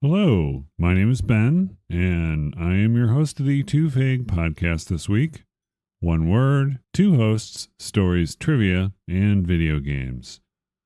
Hello, my name is Ben, and I am your host of the Too Vague podcast this week. One word, two hosts, stories, trivia, and video games.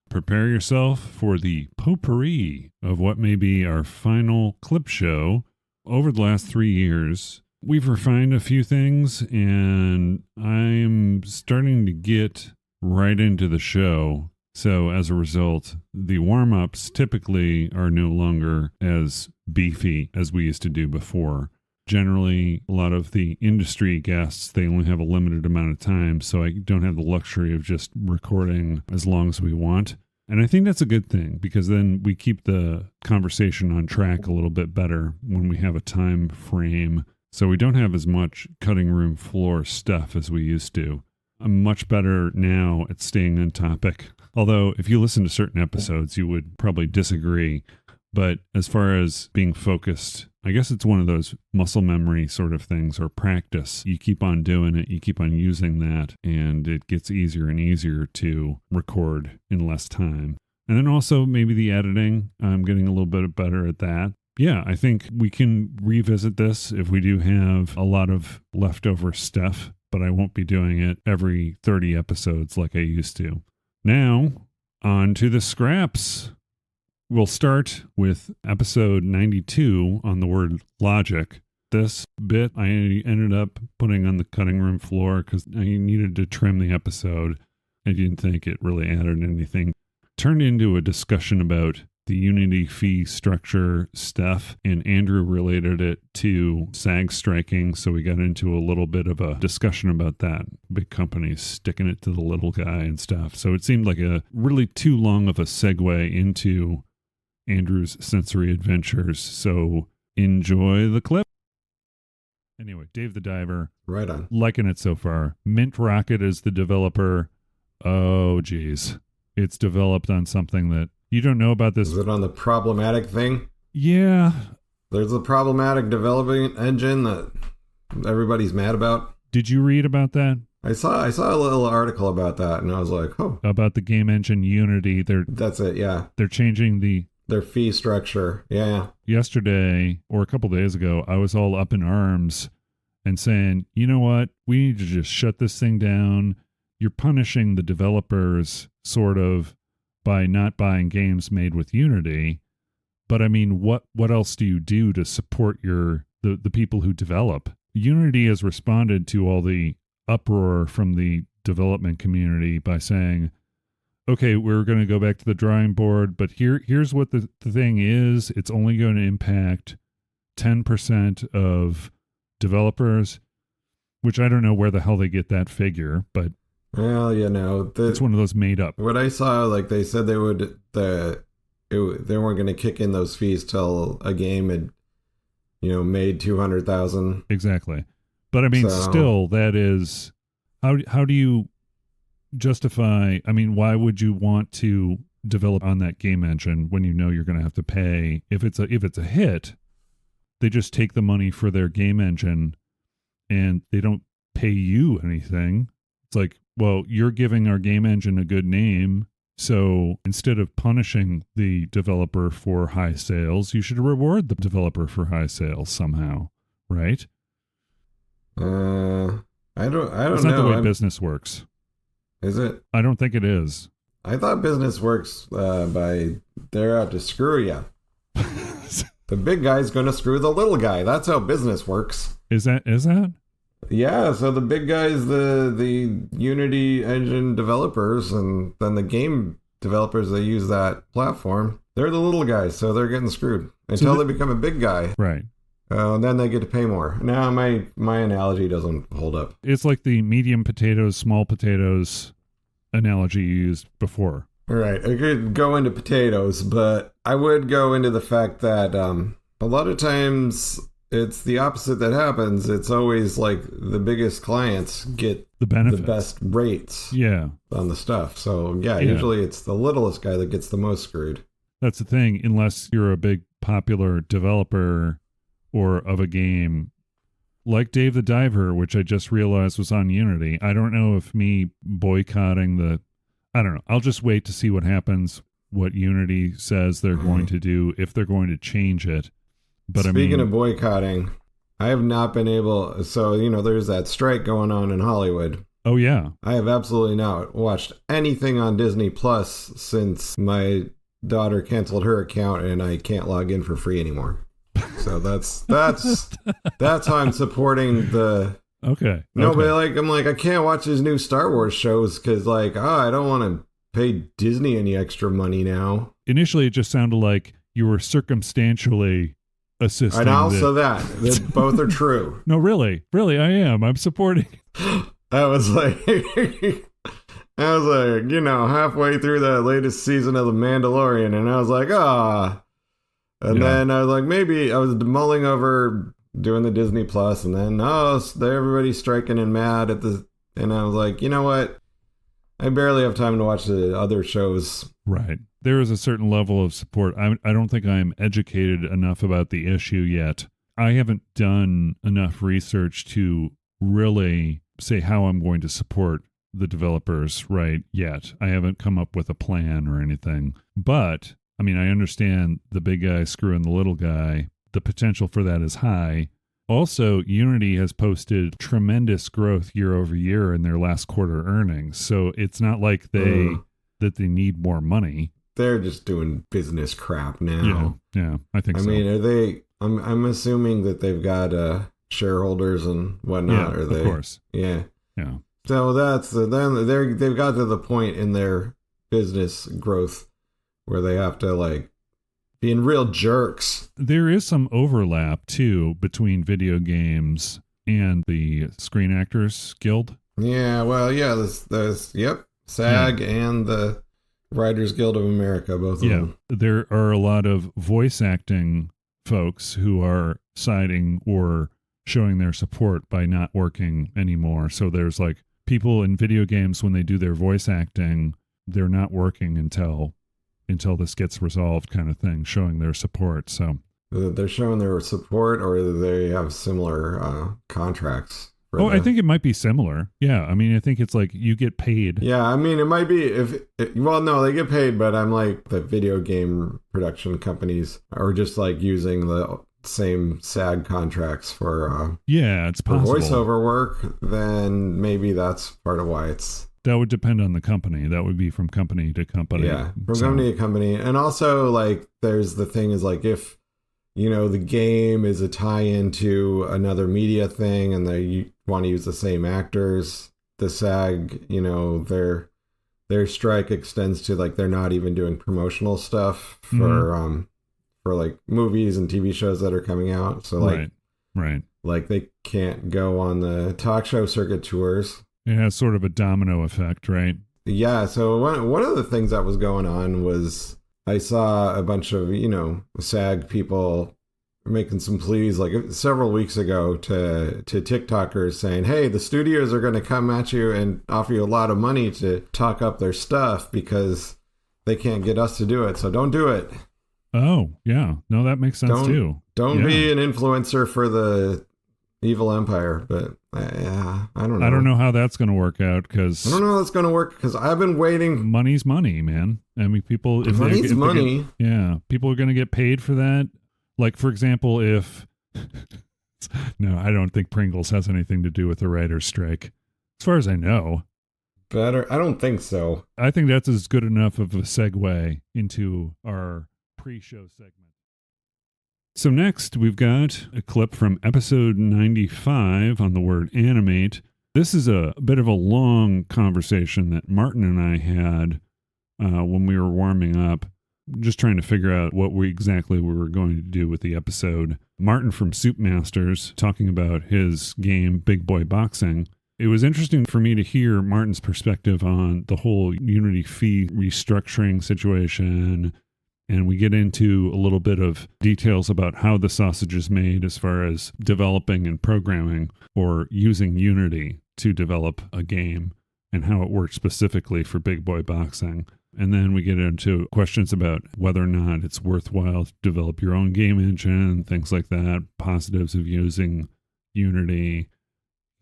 Prepare yourself for the potpourri of what may be our final clip show. Over the last 3 years, we've refined a few things, and I'm starting to get right into the show. So as a result, the warm-ups typically are no longer as beefy as we used to do before. Generally, a lot of the industry guests, they only have a limited amount of time, so I don't have the luxury of just recording as long as we want. And I think that's a good thing, because then we keep the conversation on track a little bit better when we have a time frame. So we don't have as much cutting room floor stuff as we used to. I'm much better now at staying on topic. Although, if you listen to certain episodes, you would probably disagree. But as far as being focused, I guess it's one of those muscle memory sort of things, or practice. You keep on doing it, you keep on using that, and it gets easier and easier to record in less time. And then also maybe the editing, I'm getting a little bit better at that. Yeah, I think we can revisit this if we do have a lot of leftover stuff, but I won't be doing it every 30 episodes like I used to. Now, on to the scraps. We'll start with episode 92 on the word logic. This bit I ended up putting on the cutting room floor because I needed to trim the episode. I didn't think it really added anything. Turned into a discussion about the Unity fee structure stuff, and Andrew related it to SAG striking, so we got into a little bit of a discussion about that. Big companies sticking it to the little guy and stuff. So it seemed like a really too long of a segue into Andrew's sensory adventures. So enjoy the clip. Anyway, Dave the Diver. Right on. Liking it so far. Mint Rocket is the developer. Oh, geez. It's developed on something that you don't know about this. Is it on the problematic thing? Yeah. There's a problematic developing engine that everybody's mad about. Did you read about that? I saw a little article about that, and I was like, oh. About the game engine Unity. That's it, yeah. They're changing their fee structure. Yeah. Yesterday, or a couple days ago, I was all up in arms and saying, you know what? We need to just shut this thing down. You're punishing the developers, sort of, by not buying games made with Unity. But I mean, what else do you do to support the people who develop? Unity has responded to all the uproar from the development community by saying, okay, we're going to go back to the drawing board, but here's what the thing is. It's only going to impact 10% of developers, which I don't know where the hell they get that figure, but well, it's one of those made up. What I saw, like they said they weren't going to kick in those fees till a game had, made 200,000. Exactly. But I mean, still, that is, how do you justify, I mean, why would you want to develop on that game engine when you know you're going to have to pay? If it's a hit, they just take the money for their game engine and they don't pay you anything. It's like, well, you're giving our game engine a good name, so instead of punishing the developer for high sales, you should reward the developer for high sales somehow, right? I don't know. That's not the way business works. Is it? I don't think it is. I thought business works by they're out to screw you. The big guy's going to screw the little guy. That's how business works. Is that? Yeah, so the big guys, the Unity engine developers, and then the game developers that use that platform, they're the little guys, so they're getting screwed until they become a big guy. Right. And then they get to pay more. Now, my analogy doesn't hold up. It's like the medium potatoes, small potatoes analogy you used before. Right. I could go into potatoes, but I would go into the fact that a lot of times it's the opposite that happens. It's always like the biggest clients get the benefits, the best rates on the stuff. So, usually it's the littlest guy that gets the most screwed. That's the thing. Unless you're a big popular developer or of a game like Dave the Diver, which I just realized was on Unity. I don't know if me boycotting I don't know. I'll just wait to see what happens what Unity says they're going to do, if they're going to change it. But Speaking of boycotting, I have not been able. So, there's that strike going on in Hollywood. Oh, yeah. I have absolutely not watched anything on Disney Plus since my daughter canceled her account and I can't log in for free anymore. So that's how I'm supporting the. Okay. No, but I'm like, I can't watch these new Star Wars shows because I don't want to pay Disney any extra money now. Initially, it just sounded like you were circumstantially assisting. And also that both are true. No, really, I am. I'm supporting. I was like, halfway through the latest season of The Mandalorian, and I was like, And then I was like, maybe I was mulling over doing the Disney Plus, and then everybody's striking and mad at and I was like, you know what? I barely have time to watch the other shows. Right. There is a certain level of support. I don't think I'm educated enough about the issue yet. I haven't done enough research to really say how I'm going to support the developers right yet. I haven't come up with a plan or anything. But, I understand the big guy screwing the little guy. The potential for that is high. Also, Unity has posted tremendous growth year over year in their last quarter earnings. So it's not like they need more money. They're just doing business crap now. Yeah, I think so. Are they? I'm assuming that they've got shareholders and whatnot. Yeah, are they? Of course. Yeah. Yeah. So then they've got to the point in their business growth where they have to being real jerks. There is some overlap too between video games and the Screen Actors Guild. Yeah, well, yeah, there's SAG and the Writers Guild of America, both of them. There are a lot of voice acting folks who are siding or showing their support by not working anymore. So there's people in video games, when they do their voice acting, they're not working until this gets resolved, kind of thing, showing their support. So they're showing their support, or they have similar contracts. I think it might be similar. Yeah, I think it's you get paid. Yeah, it might be no, they get paid, but I'm the video game production companies are just using the same SAG contracts for it's possible. For voiceover work. Then maybe that's part of why it's. That would depend on the company. That would be from company to company. Yeah, from company to company. And also, there's the thing is, if, the game is a tie-in to another media thing and they want to use the same actors, the SAG, their strike extends to, they're not even doing promotional stuff for movies and TV shows that are coming out. So, right. They can't go on the talk show circuit tours. It has sort of a domino effect, right? Yeah. So one of the things that was going on was I saw a bunch of, SAG people making some pleas several weeks ago to TikTokers saying, hey, the studios are going to come at you and offer you a lot of money to talk up their stuff because they can't get us to do it. So don't do it. Oh, yeah. No, that makes sense too. Don't be an influencer for the evil empire, but I don't know. I don't know how that's going to work out because I don't know how that's going to work because I've been waiting. Money's money, man. People, money's money. People are going to get paid for that. For example, if no, I don't think Pringles has anything to do with the writer's strike, as far as I know. Better, I don't think so. I think that's as good enough of a segue into our pre-show segment. So next, we've got a clip from episode 95 on the word animate. This is a bit of a long conversation that Martin and I had when we were warming up, just trying to figure out what exactly we were going to do with the episode. Martin from Soup Masters talking about his game, Big Boy Boxing. It was interesting for me to hear Martin's perspective on the whole Unity fee restructuring situation. And we get into a little bit of details about how the sausage is made as far as developing and programming or using Unity to develop a game and how it works specifically for Big Boy Boxing. And then we get into questions about whether or not it's worthwhile to develop your own game engine, things like that, positives of using Unity,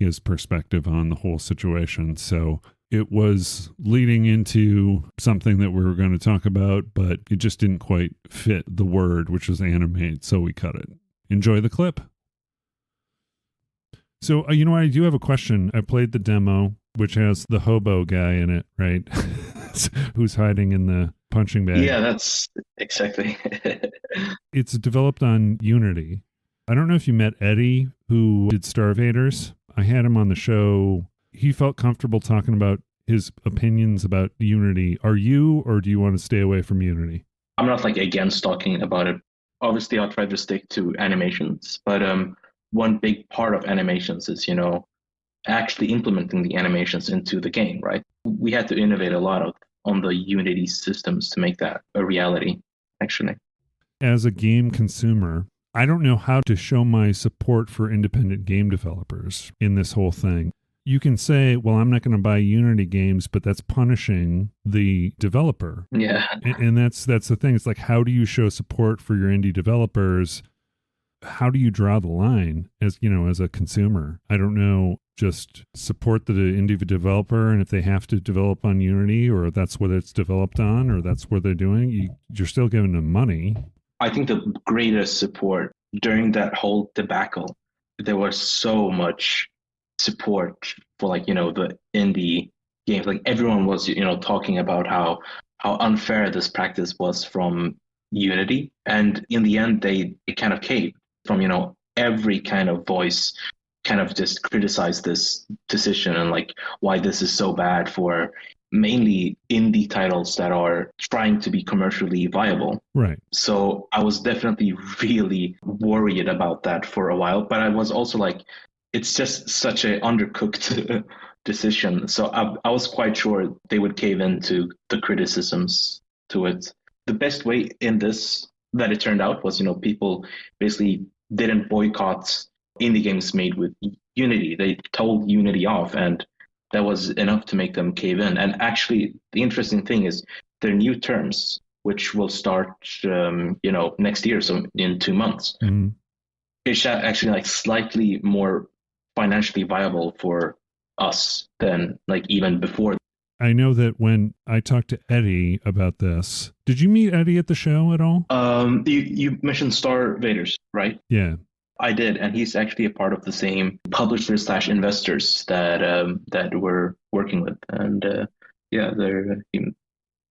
his perspective on the whole situation. So It was leading into something that we were going to talk about, but it just didn't quite fit the word, which was animate, so we cut it. Enjoy the clip. So, I do have a question. I played the demo, which has the hobo guy in it, right? Who's hiding in the punching bag. Yeah, that's exactly. It's developed on Unity. I don't know if you met Eddie, who did StarVaders. I had him on the show. He felt comfortable talking about his opinions about Unity. Are you, or do you want to stay away from Unity? I'm not against talking about it. Obviously, I'll try to stick to animations, but one big part of animations is, actually implementing the animations into the game, right? We had to innovate a lot on the Unity systems to make that a reality, actually. As a game consumer, I don't know how to show my support for independent game developers in this whole thing. You can say, well, I'm not going to buy Unity games, but that's punishing the developer. Yeah. And that's the thing. It's like, how do you show support for your indie developers? How do you draw the line as a consumer? I don't know. Just support the indie developer, and if they have to develop on Unity, or that's what it's developed on, or that's what they're doing, you're still giving them money. I think the greatest support during that whole debacle, there was so much support for the indie games. Everyone was talking about how unfair this practice was from Unity, and in the end it kind of caved from every kind of voice kind of just criticized this decision and why this is so bad for mainly indie titles that are trying to be commercially viable. Right. So I was definitely really worried about that for a while, but I was also it's just such an undercooked decision. So I was quite sure they would cave into the criticisms to it. The best way in this that it turned out was, people basically didn't boycott indie games made with Unity. They told Unity off, and that was enough to make them cave in. And actually, the interesting thing is their new terms, which will start, next year, so in 2 months. Mm-hmm. It's actually slightly more financially viable for us than even before. I know that when I talked to Eddie about this, did you meet Eddie at the show at all? You mentioned StarVaders, right? Yeah. I did, and he's actually a part of the same publishers/investors that we're working with, and he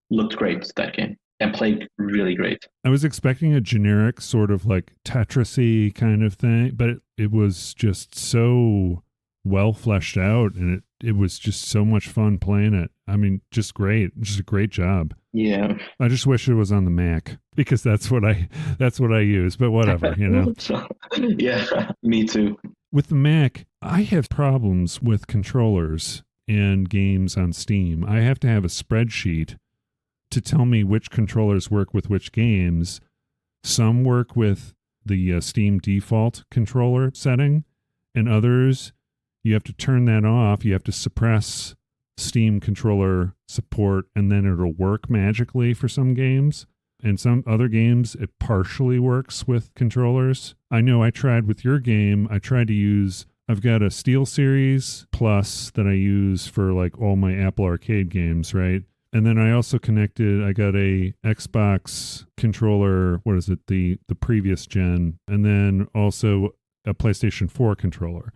looked great that game and played really great. I was expecting a generic sort of Tetris-y kind of thing, but it was just so well fleshed out, and it was just so much fun playing it. I mean, just great, just a great job. Yeah. I just wish it was on the Mac, because that's what I use, but whatever, Yeah, me too. With the Mac, I have problems with controllers and games on Steam. I have to have a spreadsheet to tell me which controllers work with which games. Some work with the Steam default controller setting, and others, you have to turn that off. You have to suppress Steam controller support, and then it'll work magically for some games. And some other games, it partially works with controllers. I know I tried with your game. I've got a SteelSeries Plus that I use for all my Apple Arcade games, right? And then I also I got a Xbox controller, the previous gen, and then also a PlayStation 4 controller.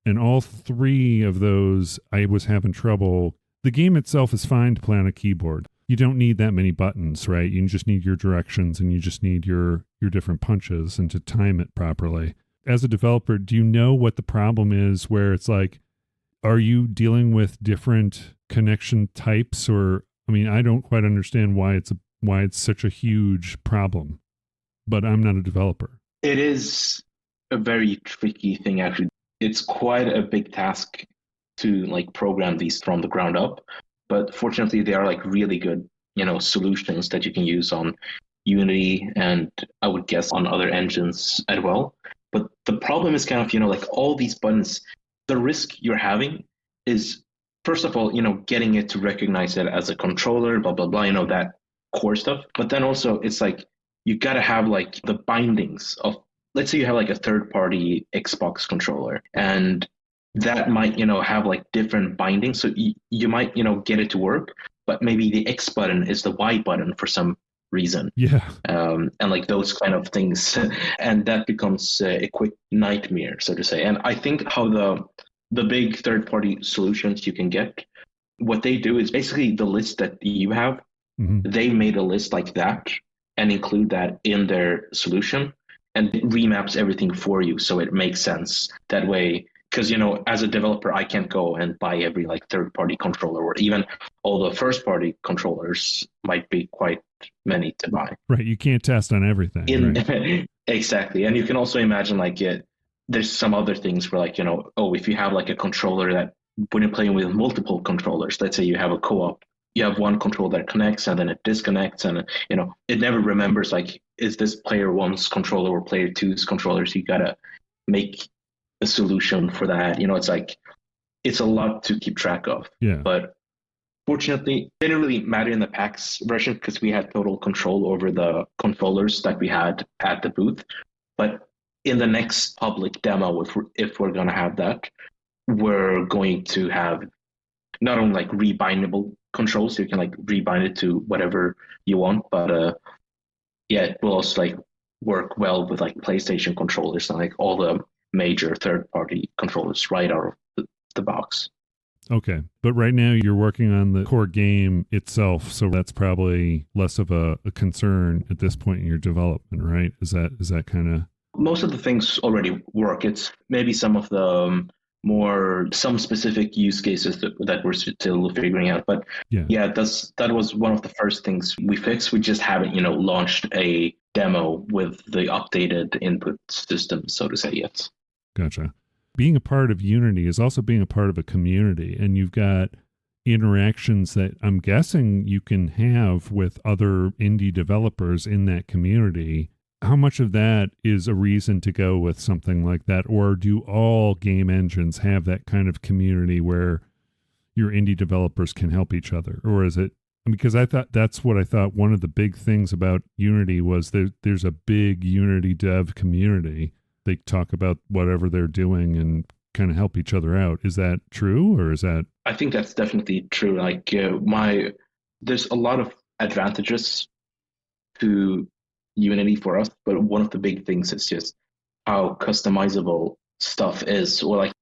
And all three of those, I was having trouble. The game itself is fine to play on a keyboard. You don't need that many buttons, right? You just need your directions, and you just need your different punches and to time it properly. As a developer, do you know what the problem is where it's are you dealing with different connection types? Or, I don't quite understand why it's such a huge problem, but I'm not a developer. It is a very tricky thing, actually. It's quite a big task to program these from the ground up, but fortunately they are really good solutions that you can use on Unity, and I would guess on other engines as well. But the problem is kind of all these buttons. The risk you're having is, first of all, getting it to recognize it as a controller, blah blah blah, that core stuff. But then also it's you got to have the bindings of, let's say you have a third-party Xbox controller, and that might, have like different bindings. So you might, get it to work, but maybe the X button is the Y button for some reason. Yeah. And like those kind of things. And that becomes a quick nightmare, so to say. And I think how the big third-party solutions you can get, what they do is basically the list that you have, they made a list like that and include that in their solution, and it remaps everything for you so it makes sense that way. Because, as a developer, I can't go and buy every like third-party controller, or even all the first-party controllers might be quite many to buy. Right. You can't test on everything. Right? Exactly. And you can also imagine like there's some other things where like, if you have like a controller that when you're playing with multiple controllers, let's say you have a co-op, you have one controller that connects and then it disconnects, and it never remembers like, is this player one's controller or player two's controller? So you gotta make a solution for that. It's like, it's a lot to keep track of. Yeah. But fortunately, it didn't really matter in the PAX version because we had total control over the controllers that we had at the booth. But in the next public demo, if we're going to have that, we're going to have not only like rebindable controls, so you can like rebind it to whatever you want, but it will also like work well with like PlayStation controllers and like all the major third-party controllers right out of the box. Okay. But right now you're working on the core game itself, so that's probably less of a concern at this point in your development, right? Is that kind of... Most of the things already work. It's maybe some of the some specific use cases that we're still figuring out. But that was one of the first things we fixed. We just haven't, launched a demo with the updated input system, so to say, yet. Gotcha. Being a part of Unity is also being a part of a community, and you've got interactions that I'm guessing you can have with other indie developers in that community. How much of that is a reason to go with something like that? Or do all game engines have that kind of community where your indie developers can help each other? Or is it, because I thought that's what I thought one of the big things about Unity was there's a big Unity dev community. They talk about whatever they're doing and kind of help each other out. Is that true, or is that? I think that's definitely true. Like there's a lot of advantages to Unity for us, but one of the big things is just how customizable stuff is. Or like,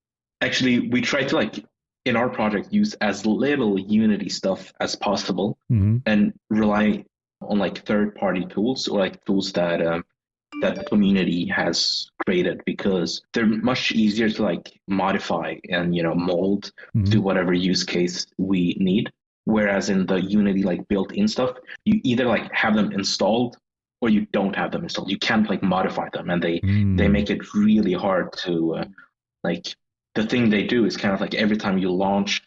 actually, we try to like in our project use as little Unity stuff as possible, and rely on like third-party tools or like tools that that the community has created, because they're much easier to like modify and mold to whatever use case we need. Whereas in the Unity like built-in stuff, you either like have them installed or you don't have them installed. You can't like modify them, and they make it really hard to like. The thing they do is kind of like every time you launch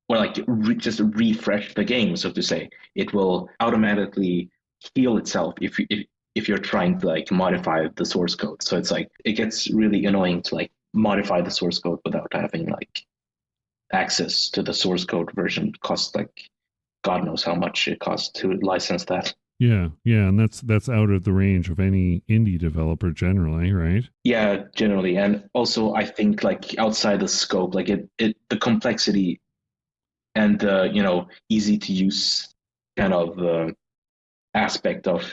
or like just refresh the game, so to say, it will automatically heal itself if you're trying to like modify the source code. So it's like it gets really annoying to like modify the source code without having like access to the source code version. It costs like God knows how much it costs to license that. Yeah, and that's out of the range of any indie developer generally, right? Yeah, generally. And also I think like outside the scope, like the complexity and the easy to use kind of aspect of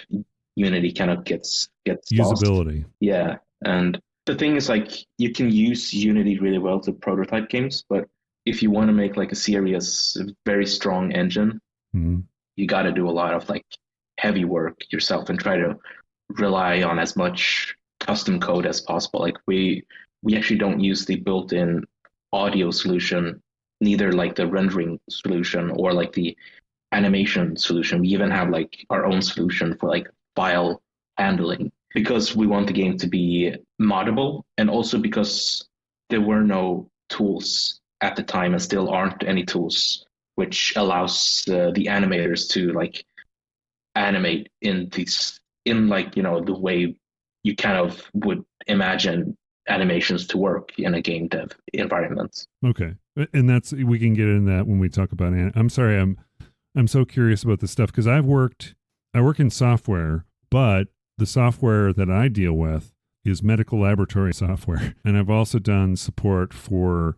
Unity kind of gets usability. Lost. Yeah. And the thing is like you can use Unity really well to prototype games, but if you want to make like a serious, very strong engine, you got to do a lot of like heavy work yourself and try to rely on as much custom code as possible. Like we actually don't use the built-in audio solution, neither like the rendering solution or like the animation solution. We even have like our own solution for like file handling, because we want the game to be moddable, and also because there were no tools at the time and still aren't any tools which allows the animators to like animate in like the way you kind of would imagine animations to work in a game dev environment. Okay, and we can get into that when we talk about I'm sorry, I'm so curious about this stuff because I work in software, but the software that I deal with is medical laboratory software. And I've also done support for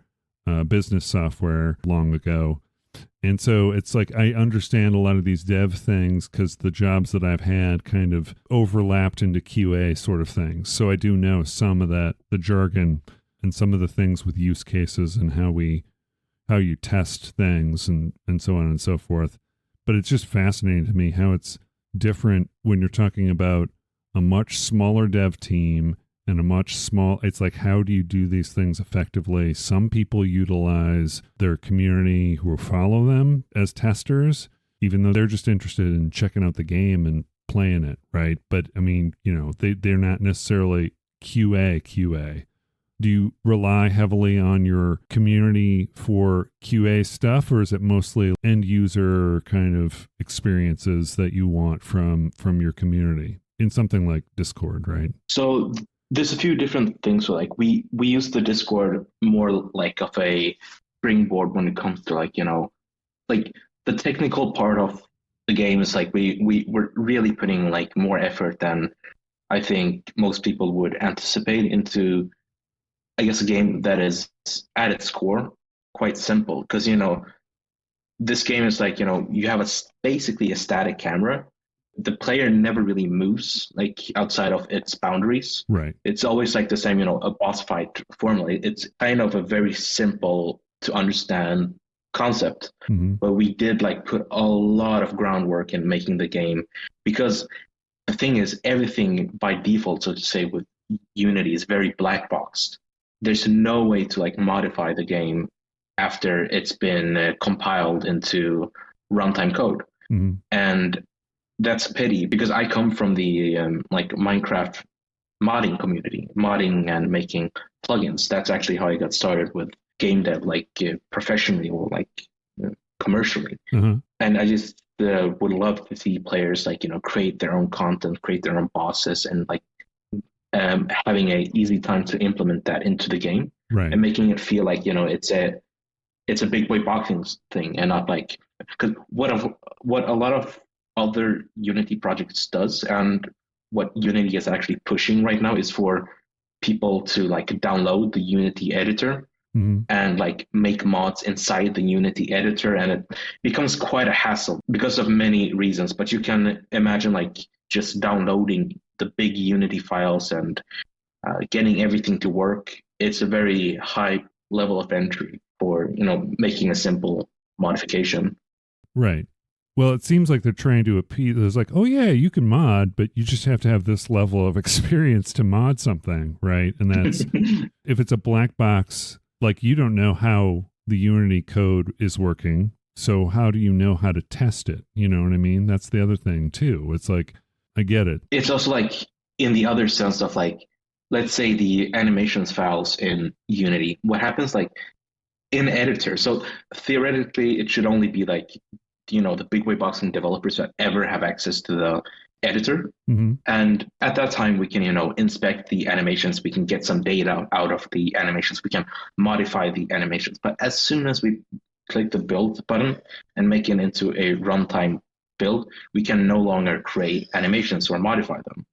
business software long ago. And so it's like I understand a lot of these dev things because the jobs that I've had kind of overlapped into QA sort of things. So I do know some of that, the jargon and some of the things with use cases and how you test things and so on and so forth. But it's just fascinating to me how it's different when you're talking about a much smaller dev team and it's like, how do you do these things effectively? Some people utilize their community who follow them as testers, even though they're just interested in checking out the game and playing it, right? But I mean, they're not necessarily QA. Do you rely heavily on your community for QA stuff, or is it mostly end user kind of experiences that you want from your community in something like Discord, right? So there's a few different things. So like we use the Discord more like of a springboard when it comes to like the technical part of the game is like we're really putting like more effort than I think most people would anticipate into, I guess, a game that is at its core quite simple. Because this game is like you have basically a static camera. The player never really moves like outside of its boundaries. Right. It's always like the same, a boss fight formula. It's kind of a very simple to understand concept. Mm-hmm. But we did like put a lot of groundwork in making the game, because the thing is, everything by default, so to say, with Unity is very black boxed. There's no way to like modify the game after it's been compiled into runtime code. Mm-hmm. And that's a pity, because I come from the like Minecraft modding community, modding and making plugins. That's actually how I got started with game dev, like professionally or like commercially. Mm-hmm. And I just would love to see players like create their own content, create their own bosses, and like having a easy time to implement that into the game, right, and making it feel like it's a big boy boxing thing, and not like, because what a lot of other Unity projects does, and what Unity is actually pushing right now, is for people to like download the Unity editor mm-hmm. and like make mods inside the Unity editor, and it becomes quite a hassle because of many reasons. But you can imagine like just downloading the big Unity files and getting everything to work. It's a very high level of entry for making a simple modification. Right. Well, it seems like they're trying to appeal. It's like, oh yeah, you can mod, but you just have to have this level of experience to mod something, right? And that's if it's a black box, like you don't know how the Unity code is working, so how do you know how to test it? You know what I mean? That's the other thing too. It's like, I get it. It's also like in the other sense of like, let's say the animations files in Unity. What happens like in editor? So theoretically, it should only be like the big boy boxing developers that ever have access to the editor. Mm-hmm. And at that time, we can, inspect the animations. We can get some data out of the animations. We can modify the animations. But as soon as we click the build button and make it into a runtime build, we can no longer create animations or modify them.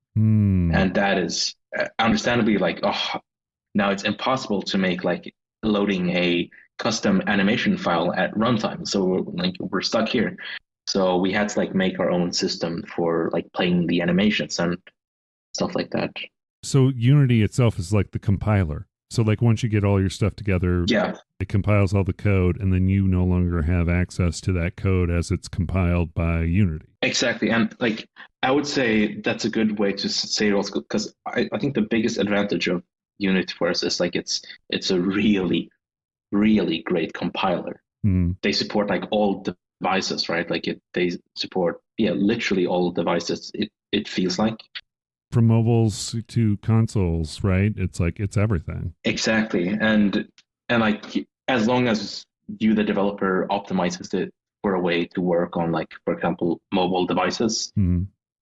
And that is understandably like, now it's impossible to make like loading a custom animation file at runtime. So we're stuck here. So we had to like make our own system for like playing the animations and stuff like that. So Unity itself is like the compiler. So like once you get all your stuff together, yeah, it compiles all the code, and then you no longer have access to that code as it's compiled by Unity. Exactly. And like I would say that's a good way to say it also, because I think the biggest advantage of Unity for us is like it's a really, really great compiler. They support like all devices, right? Like they support literally all devices. It feels like, from mobiles to consoles, right? It's like it's everything. Exactly. And like as long as you, the developer, optimizes it for a way to work on like, for example, mobile devices,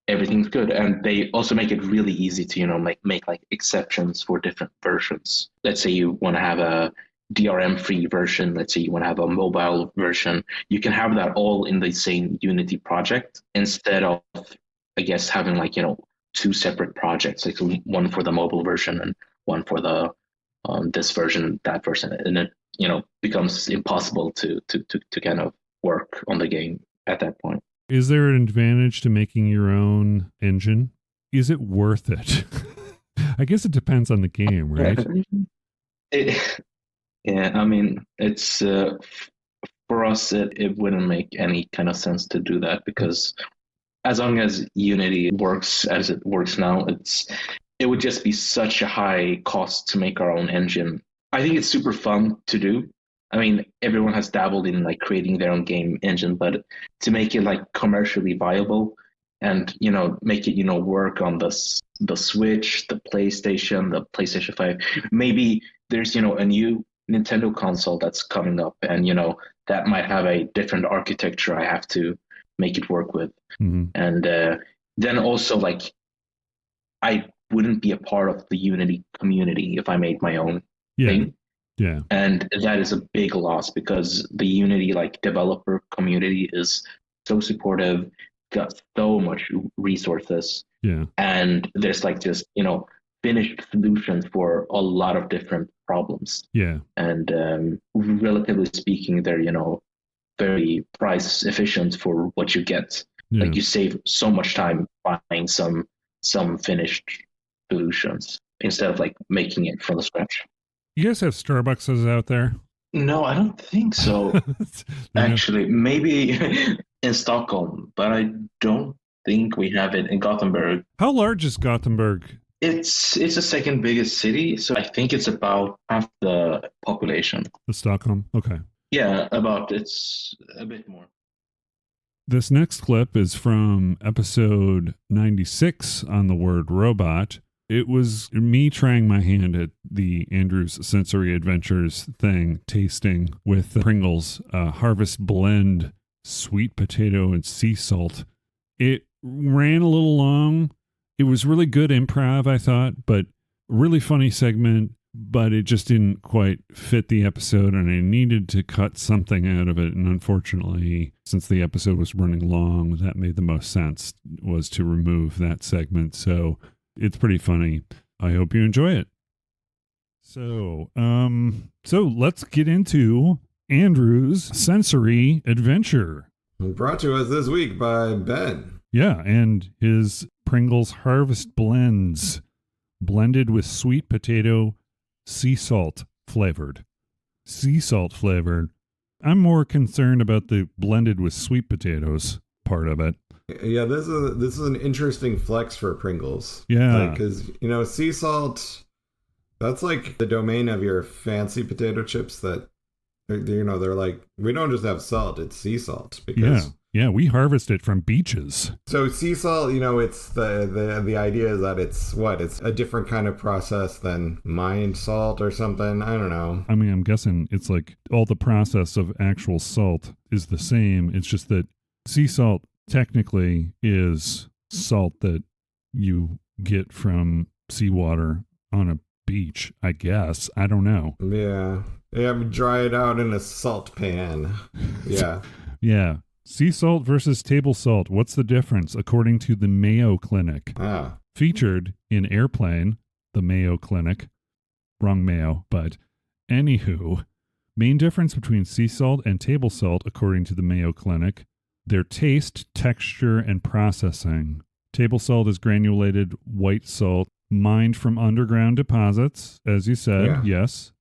everything's good. And they also make it really easy to make like exceptions for different versions. Let's say you want to have a DRM free version. Let's say you want to have a mobile version. You can have that all in the same Unity project, instead of, I guess, having like two separate projects, like one for the mobile version and one for the this version, that version, and it becomes impossible to kind of work on the game at that point. Is there an advantage to making your own engine? Is it worth it? I guess it depends on the game, right? Yeah, I mean, it's for us, it wouldn't make any kind of sense to do that, because as long as Unity works as it works now, it would just be such a high cost to make our own engine. I think it's super fun to do. I mean, everyone has dabbled in like creating their own game engine, but to make it like commercially viable and make it work on the Switch, the PlayStation 5. Maybe there's a new Nintendo console that's coming up, and that might have a different architecture I have to make it work with. Mm-hmm. And then also, like, I wouldn't be a part of the Unity community if I made my own thing. Yeah. And that is a big loss, because the Unity like developer community is so supportive, got so much resources. Yeah. And there's like just, finished solutions for a lot of different problems. Yeah. And relatively speaking, they're, very price efficient for what you get. Yeah. Like, you save so much time buying some finished solutions instead of like making it from the scratch. You guys have Starbucks out there? No, I don't think so. Actually, maybe in Stockholm, but I don't think we have it in Gothenburg. How large is Gothenburg? It's the second biggest city, so I think it's about half the population. The Stockholm? Okay. Yeah, it's a bit more. This next clip is from episode 96 on the word robot. It was me trying my hand at the Andrew's Sensory Adventures thing, tasting with Pringles Harvest Blend sweet potato and sea salt. It ran a little long. It was really good improv, I thought, but really funny segment, but it just didn't quite fit the episode, and I needed to cut something out of it. And unfortunately, since the episode was running long, that made the most sense, was to remove that segment. So it's pretty funny. I hope you enjoy it. So let's get into Andrew's Sensory Adventure. Brought to us this week by Ben. Yeah, and his Pringles Harvest Blends, blended with sweet potato, sea salt flavored. Sea salt flavored. I'm more concerned about the blended with sweet potatoes part of it. Yeah, this is an interesting flex for Pringles. Yeah, because sea salt, that's like the domain of your fancy potato chips. That they're like, we don't just have salt; it's sea salt. Because yeah, we harvest it from beaches. So sea salt, it's the idea is that it's a different kind of process than mined salt or something. I don't know. I mean, I'm guessing it's like all the process of actual salt is the same. It's just that sea salt technically is salt that you get from seawater on a beach, I guess. I don't know. Yeah, we dry it out in a salt pan. Yeah. Yeah. Sea salt versus table salt. What's the difference according to the Mayo Clinic? Featured in Airplane, the Mayo Clinic. Wrong Mayo, but anywho. Main difference between sea salt and table salt, according to the Mayo Clinic, their taste, texture, and processing. Table salt is granulated white salt mined from underground deposits, as you said, yes.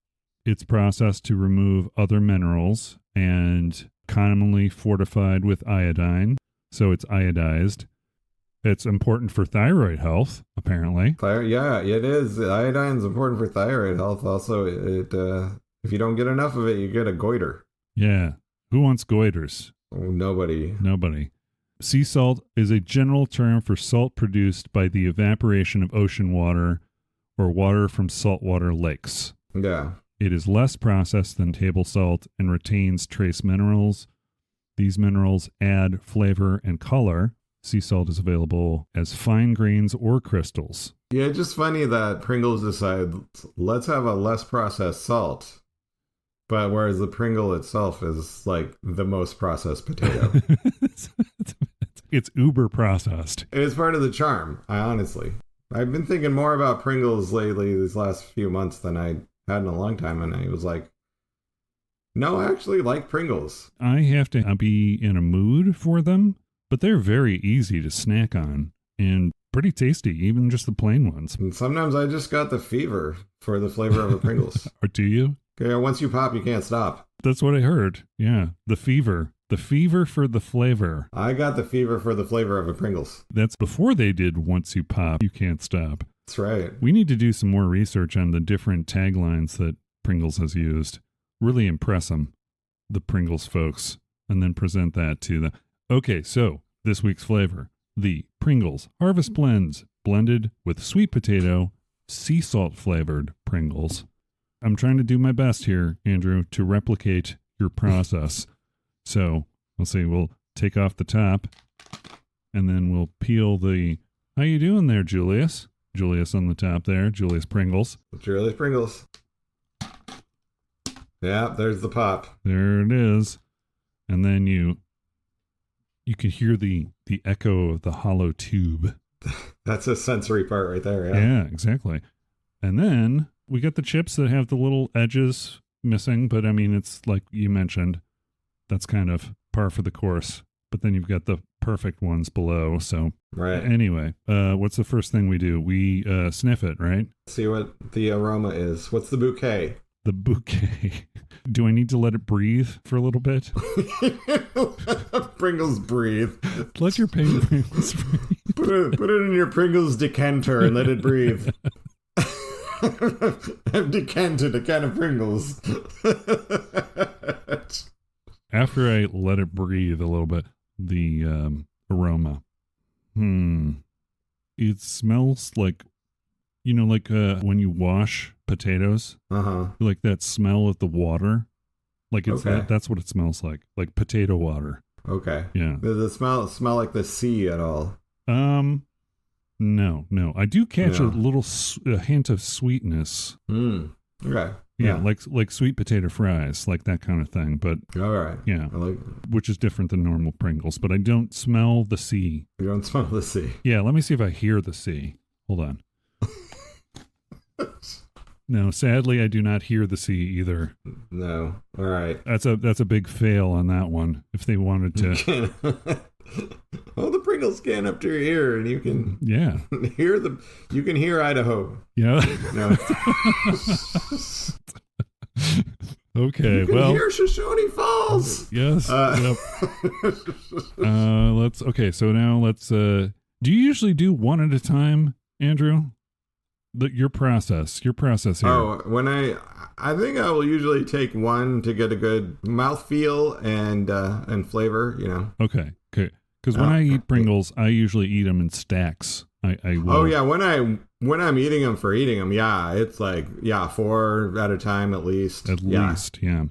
It's processed to remove other minerals and commonly fortified with iodine, so it's iodized. It's important for thyroid health, apparently. Yeah, it is. Iodine is important for thyroid health. Also, if you don't get enough of it, you get a goiter. Yeah. Who wants goiters? Oh, nobody. Sea salt is a general term for salt produced by the evaporation of ocean water or water from saltwater lakes. Yeah. It is less processed than table salt and retains trace minerals. These minerals add flavor and color. Sea salt is available as fine grains or crystals. Yeah, it's just funny that Pringles decided, let's have a less processed salt. But whereas the Pringle itself is like the most processed potato. It's uber processed. And it's part of the charm, I've been thinking more about Pringles lately these last few months than I had in a long time, and I was like, no, I actually like Pringles. I have to be in a mood for them, but they're very easy to snack on and pretty tasty, even just the plain ones. And sometimes I just got the fever for the flavor of a Pringles. Or do you? Okay, once you pop, you can't stop. That's what I heard. Yeah, the fever. The fever for the flavor. I got the fever for the flavor of a Pringles. That's before they did once you pop, you can't stop. That's right. We need to do some more research on the different taglines that Pringles has used. Really impress them, the Pringles folks, and then present that to them. Okay, so this week's flavor, the Pringles Harvest Blends, blended with sweet potato, sea salt flavored Pringles. I'm trying to do my best here, Andrew, to replicate your process. So we'll see. We'll take off the top, and then we'll peel the... How you doing there, Julius? Julius on the top there. Julius Pringles. Julius Pringles. Yeah, there's the pop. There it is. And then you can hear the echo of the hollow tube. That's a sensory part right there. Yeah. Yeah, exactly. And then we got the chips that have the little edges missing, but I mean, it's like you mentioned, that's kind of par for the course. But then you've got the perfect ones below. So right. Anyway, what's the first thing we do? We sniff it, right? See what the aroma is. What's the bouquet? The bouquet. Do I need to let it breathe for a little bit? Pringles breathe. Let your Pringles breathe. Put it in your Pringles decanter and let it breathe. I've decanted a can of Pringles. After I let it breathe a little bit, the aroma. It smells like, like when you wash potatoes, like that smell of the water, like it's that's what it smells like potato water. Okay. Yeah. Does it smell like the sea at all? No. I do catch a hint of sweetness. Okay. Yeah, like sweet potato fries, like that kind of thing. But all right. Yeah, I like which is different than normal Pringles. But I don't smell the sea. You don't smell the sea. Yeah, let me see if I hear the sea. Hold on. No, sadly, I do not hear the sea either. No. All right. That's a big fail on that one. If they wanted to hold the Pringles can up to your ear, and you can hear Idaho. Yeah. No. Okay. You can hear Shoshone Falls. Yes. Yep. Okay. So now let's. Do you usually do one at a time, Andrew? Your process here. Oh, when I think I will usually take one to get a good mouthfeel and flavor, Okay. Because when I eat Pringles, I usually eat them in stacks. I will. Oh yeah, when I'm eating them for eating them, yeah, it's like 4 at a time at least. At least, yeah.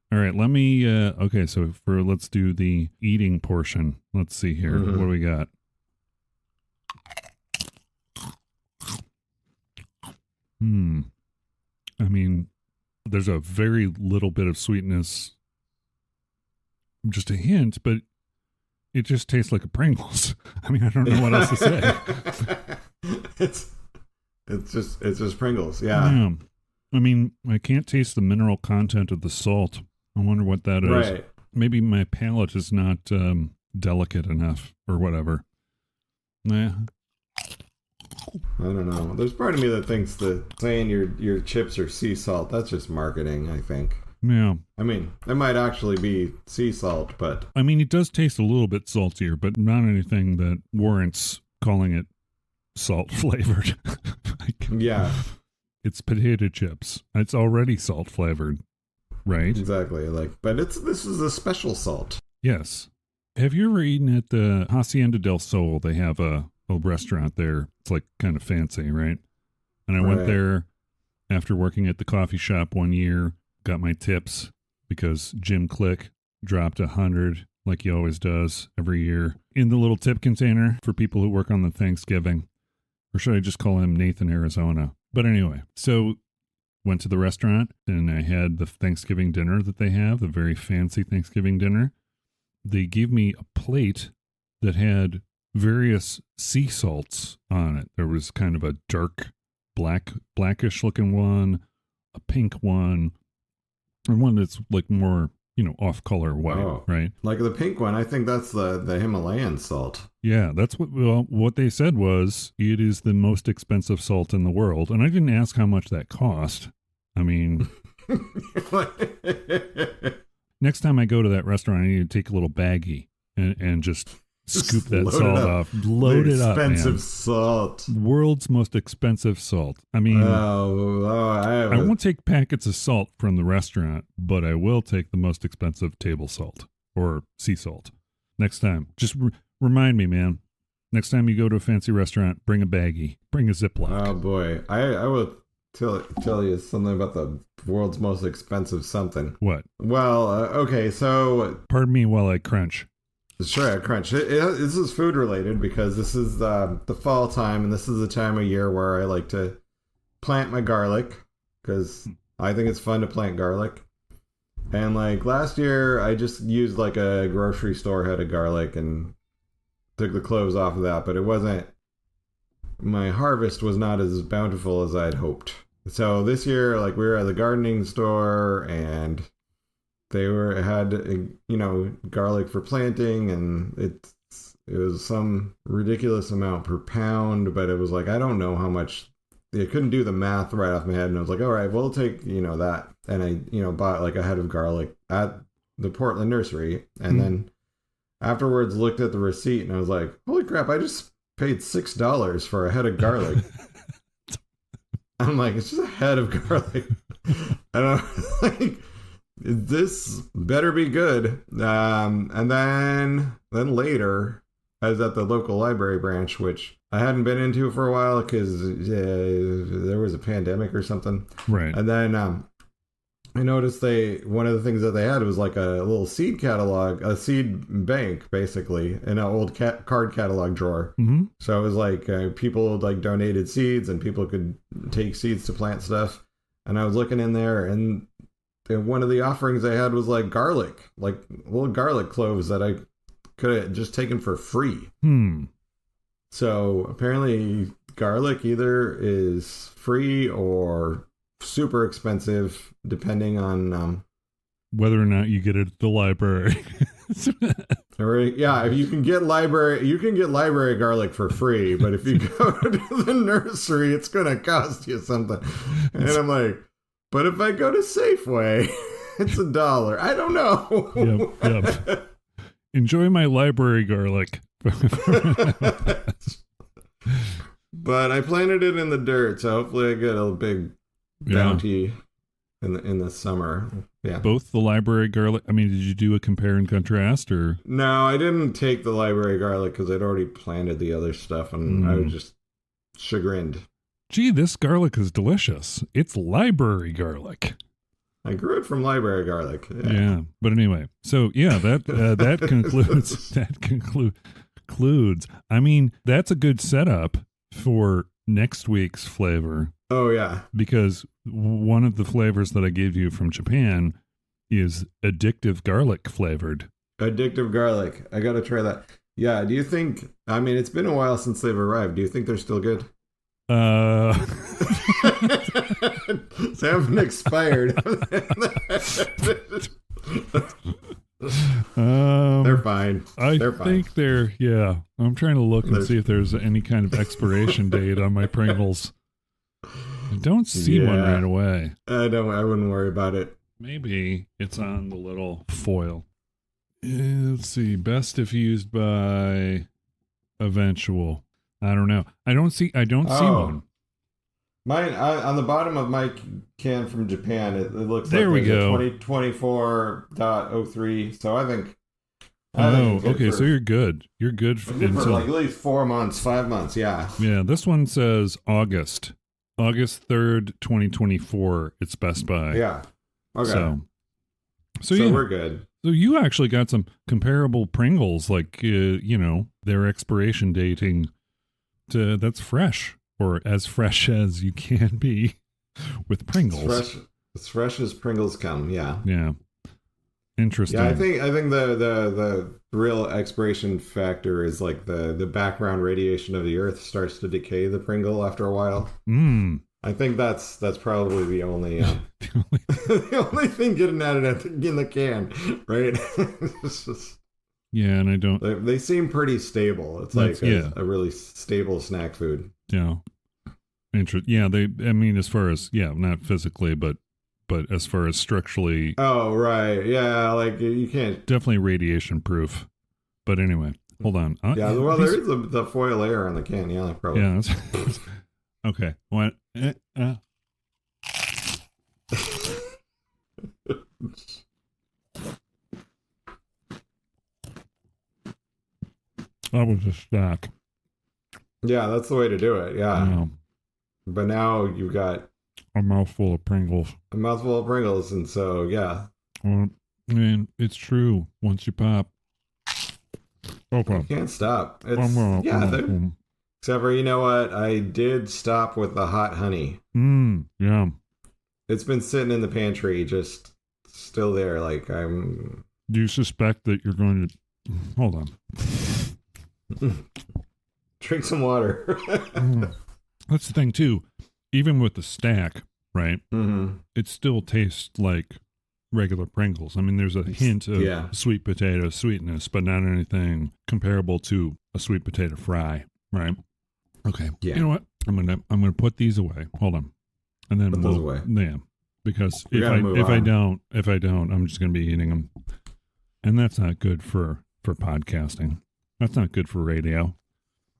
All right, let me. Okay, so let's do the eating portion. Let's see here. What do we got? I mean, there's a very little bit of sweetness, just a hint, but it just tastes like a Pringles. I mean, I don't know what else to say. It's just Pringles, yeah. I mean, I can't taste the mineral content of the salt. I wonder what that is. Right. Maybe my palate is not delicate enough or whatever. Nah. I don't know. There's part of me that thinks that saying your chips are sea salt, that's just marketing, I think. Yeah. I mean, it might actually be sea salt, but... I mean, it does taste a little bit saltier, but not anything that warrants calling it salt flavored. Yeah. It's potato chips. It's already salt flavored, right? Exactly. But this is a special salt. Yes. Have you ever eaten at the Hacienda del Sol? They have a restaurant there. It's like kind of fancy, right? And I went there after working at the coffee shop one year, got my tips because Jim Click dropped 100 like he always does every year in the little tip container for people who work on the Thanksgiving. Or should I just call him Nathan Arizona? But anyway, so went to the restaurant and I had the Thanksgiving dinner that they have, the very fancy Thanksgiving dinner. They gave me a plate that had various sea salts on it. There was kind of a dark blackish looking one, a pink one, and one that's like more, off color white, right? Like the pink one, I think that's the Himalayan salt. Yeah, that's what they said was it is the most expensive salt in the world. And I didn't ask how much that cost. I mean, next time I go to that restaurant, I need to take a little baggie and just scoop that salt off. Load it up, man. Expensive salt. World's most expensive salt. I mean, I won't take packets of salt from the restaurant, but I will take the most expensive table salt or sea salt. Next time, just remind me, man. Next time you go to a fancy restaurant, bring a baggie. Bring a Ziploc. Oh, boy. I will tell you something about the world's most expensive something. What? Well, okay, so... Pardon me while I crunch. Sure, crunch. This is food related because this is the fall time, and this is the time of year where I like to plant my garlic because I think it's fun to plant garlic. And like last year, I just used like a grocery store head of garlic and took the cloves off of that, but my harvest was not as bountiful as I'd hoped. So this year, like we were at the gardening store and they had garlic for planting, and it was some ridiculous amount per pound, but it was like I don't know how much. I couldn't do the math right off my head, and I was like, all right, we'll take that, and I bought like a head of garlic at the Portland nursery, and then afterwards looked at the receipt, and I was like, holy crap, I just paid $6 for a head of garlic. I'm like, it's just a head of garlic. And I'm like, this better be good. And then later, I was at the local library branch, which I hadn't been into for a while because there was a pandemic or something. Right. And then I noticed one of the things that they had was like a little seed catalog, a seed bank, basically, in an old card catalog drawer. Mm-hmm. So it was like people like donated seeds and people could take seeds to plant stuff. And I was looking in there, and one of the offerings they had was like garlic, like little garlic cloves that I could have just taken for free. So apparently garlic either is free or super expensive, depending on whether or not you get it at the library. Or if you can get library garlic for free, but if you go to the nursery, it's gonna cost you something. And I'm like, but if I go to Safeway, it's $1. I don't know. Yep. Enjoy my library garlic. But I planted it in the dirt, so hopefully I get a big bounty in the summer. Yeah. Both the library garlic. I mean, did you do a compare and contrast, or? No, I didn't take the library garlic because I'd already planted the other stuff, and I was just chagrined. Gee, this garlic is delicious. It's library garlic. I grew it from library garlic. Yeah. But anyway, so that concludes. I mean, that's a good setup for next week's flavor. Oh yeah, because one of the flavors that I gave you from Japan is addictive garlic flavored. Addictive garlic. I gotta try that. Yeah. Do you think? I mean, it's been a while since they've arrived. Do you think they're still good? They haven't expired. They're fine. I think they're, I'm trying to look and see if there's any kind of expiration date on my Pringles. I don't see one right away. I wouldn't worry about it. Maybe it's on the little foil. Let's see. Best if used by eventual. I don't know. I don't see one. Mine on the bottom of my can from Japan, it looks there like we go. 2024.03. So I think. Okay. So you're good. You're good for like at least 4 months, 5 months. Yeah. Yeah. This one says August 3rd, 2024. It's Best By. Yeah. Okay. So we're good. So you actually got some comparable Pringles, like their expiration dating. That's fresh, or as fresh as you can be with Pringles. As fresh as Pringles come, yeah. Yeah. Interesting. Yeah, I think the real expiration factor is like the background radiation of the Earth starts to decay the Pringle after a while. I think that's probably the only the only thing getting at it in the can, right? It's just, yeah, and I don't. They seem pretty stable. It's like a really stable snack food. Yeah. Yeah, I mean, as far as not physically, but as far as structurally. Oh right, yeah, like you can't. Definitely radiation proof. But anyway, hold on. Yeah, well, there is the foil layer on the can. Yeah, probably. Yeah. Okay. What? That was a stack. Yeah, that's the way to do it. Yeah. But now you've got a mouthful of Pringles. And so yeah. Well, man, it's true. Once you pop, you can't stop. Except for, you know what? I did stop with the hot honey. Yeah. It's been sitting in the pantry, just still there. Like I'm. Do you suspect that you're going to? Hold on. Drink some water. That's the thing too. Even with the stack, right? Mm-hmm. It still tastes like regular Pringles. I mean, there's a hint of sweet potato sweetness, but not anything comparable to a sweet potato fry, right? Okay. Yeah. You know what? I'm gonna put these away. Hold on, and then put those away. Yeah, because if I don't, I'm just gonna be eating them, and that's not good for podcasting. That's not good for radio.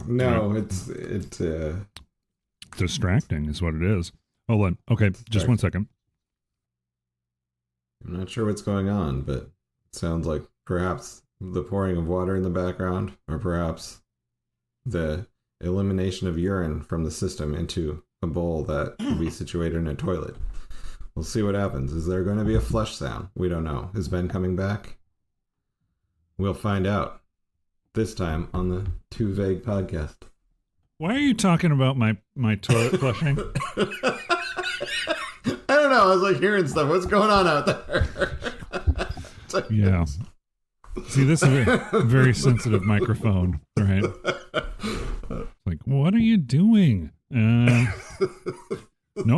No, it's distracting is what it is. Hold on. Okay, just 1 second. I'm not sure what's going on, but it sounds like perhaps the pouring of water in the background, or perhaps the elimination of urine from the system into a bowl that will be situated in a toilet. We'll see what happens. Is there going to be a flush sound? We don't know. Is Ben coming back? We'll find out this time on the Too Vague podcast. Why are you talking about my toilet flushing? I don't know. I was like hearing stuff. What's going on out there? Yeah. See, this is a very sensitive microphone, right? Like, what are you doing? No,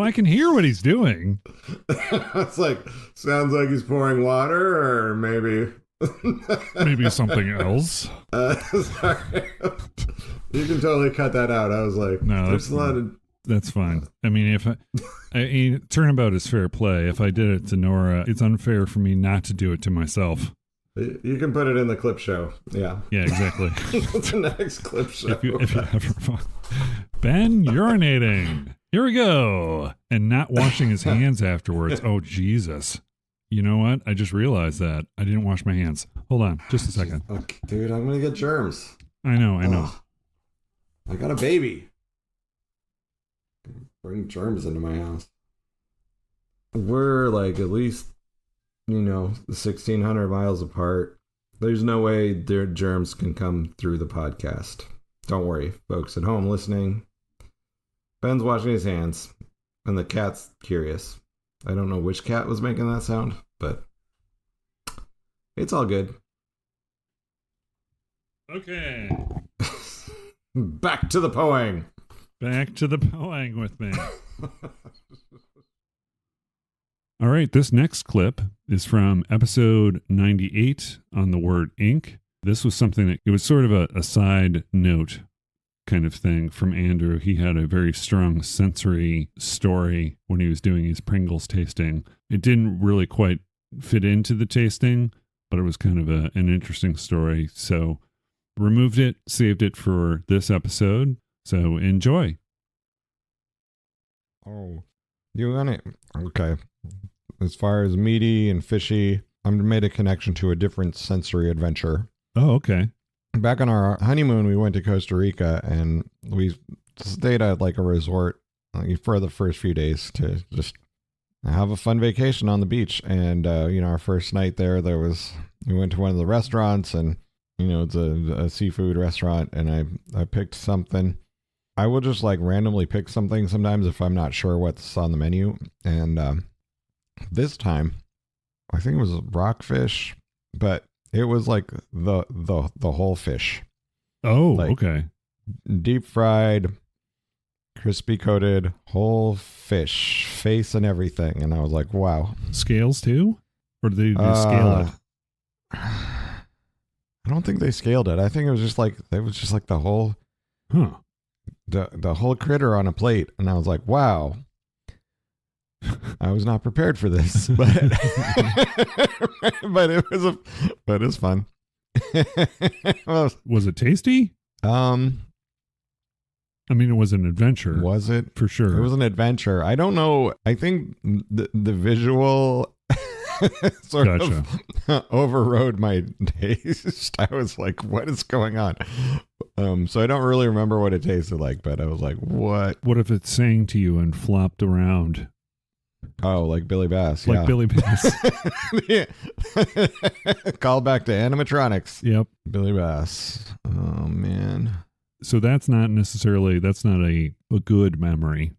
I can hear what he's doing. It's like, sounds like he's pouring water, or maybe something else. Sorry. You can totally cut that out. I was like, no, that's fine. I mean, if turnabout is fair play. If I did it to Norah, it's unfair for me not to do it to myself. You can put it in the clip show. Yeah. Yeah, exactly. The next clip show. If you ever Ben urinating. Here we go. And not washing his hands afterwards. Oh, Jesus. You know what? I just realized that. I didn't wash my hands. Hold on. Just a second. Okay, dude, I'm going to get germs. I know. I got a baby. Bring germs into my house. We're like at least, 1,600 miles apart. There's no way their germs can come through the podcast. Don't worry, folks at home listening. Ben's washing his hands, and the cat's curious. I don't know which cat was making that sound, but it's all good. Okay. Back to the poing. Back to the poing with me. All right, this next clip is from episode 98 on the word ink. This was something that it was sort of a side note kind of thing from Andrew. He had a very strong sensory story when he was doing his Pringles tasting. It didn't really quite fit into the tasting, but it was kind of an interesting story. So removed it, saved it for this episode. So enjoy. Oh, you want it? Okay. As far as meaty and fishy, I made a connection to a different sensory adventure. Oh, okay. Back on our honeymoon, we went to Costa Rica, and we stayed at like a resort for the first few days to just have a fun vacation on the beach. And, our first night there, we went to one of the restaurants, and, it's a seafood restaurant, and I picked something. I will just like randomly pick something sometimes if I'm not sure what's on the menu. And this time I think it was rockfish, but it was like the whole fish. Oh, like, okay. Deep fried, crispy coated, whole fish, face and everything. And I was like, wow. Scales too? Or did they scale it? I don't think they scaled it. I think it was just like the whole the whole critter on a plate. And I was like, wow. I was not prepared for this, but but it was fun. Well, was it tasty? I mean, it was an adventure. Was it? For sure. It was an adventure. I don't know. I think the visual sort of overrode my taste. I was like, what is going on? So I don't really remember what it tasted like, but I was like, what? What if it sang to you and flopped around? Oh, like Billy Bass. Like Billy Bass. Yeah. Call back to animatronics. Yep. Billy Bass. Oh, man. So that's not a good memory,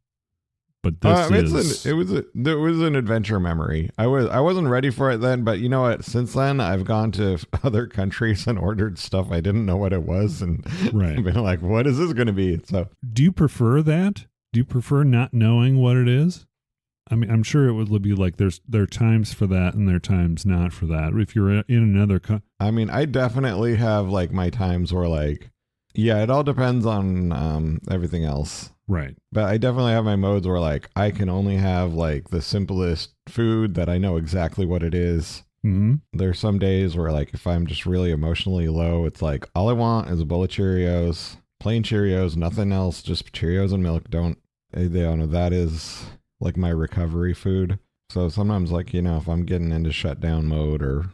but this is. It was an adventure memory. I wasn't ready for it then, but you know what? Since then, I've gone to other countries and ordered stuff I didn't know what it was, and right. been like, "What is this going to be?" So, do you prefer that? Do you prefer not knowing what it is? I mean, I'm sure it would be like there are times for that and there are times not for that. If you're in another, I mean, I definitely have like my times where like. Yeah, it all depends on everything else. Right. But I definitely have my modes where like I can only have like the simplest food that I know exactly what it is. Mm-hmm. There's some days where like if I'm just really emotionally low, it's like all I want is a bowl of Cheerios, plain Cheerios, nothing else, just Cheerios and milk. They don't know that is like my recovery food. So sometimes like, you know, if I'm getting into shutdown mode or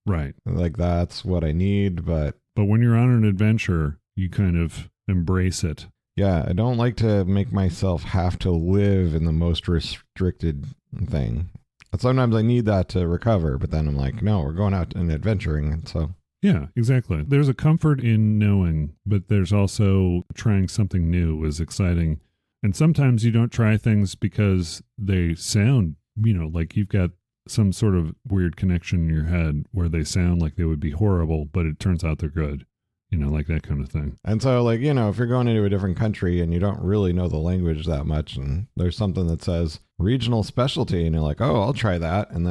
right, like that's what I need. But when you're on an adventure, you kind of embrace it. Yeah, I don't like to make myself have to live in the most restricted thing. But sometimes I need that to recover, but then I'm like, no, we're going out and adventuring. And so yeah, exactly. There's a comfort in knowing, but there's also trying something new is exciting. And sometimes you don't try things because they sound, you know, like you've got some sort of weird connection in your head where they sound like they would be horrible, but it turns out they're good. You know, like that kind of thing. And so, like, you know, if you're going into a different country and you don't really know the language that much, and there's something that says regional specialty, and you're like, oh, I'll try that. And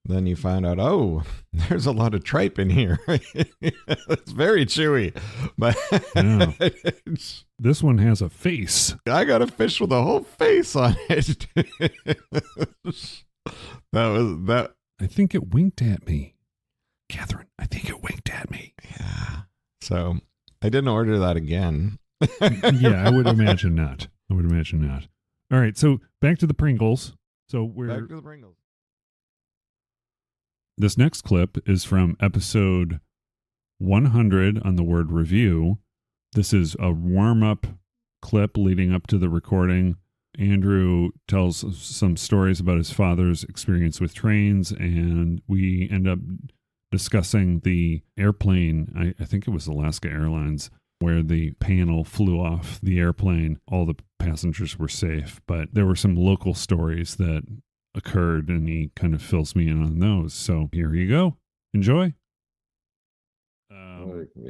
then you find out, oh, there's a lot of tripe in here. It's very chewy. But yeah. This one has a face. I got a fish with a whole face on it. That. I think it winked at me. Catherine, I think it winked at me. Yeah. So I didn't order that again. Yeah, I would imagine not. All right, so back to the Pringles. Back to the Pringles. This next clip is from episode 100 on the word review. This is a warm-up clip leading up to the recording. Andrew tells some stories about his father's experience with trains, and we end up discussing the airplane, I think it was Alaska Airlines, where the panel flew off the airplane. All the passengers were safe, but there were some local stories that occurred, and he kind of fills me in on those. So here you go. Enjoy.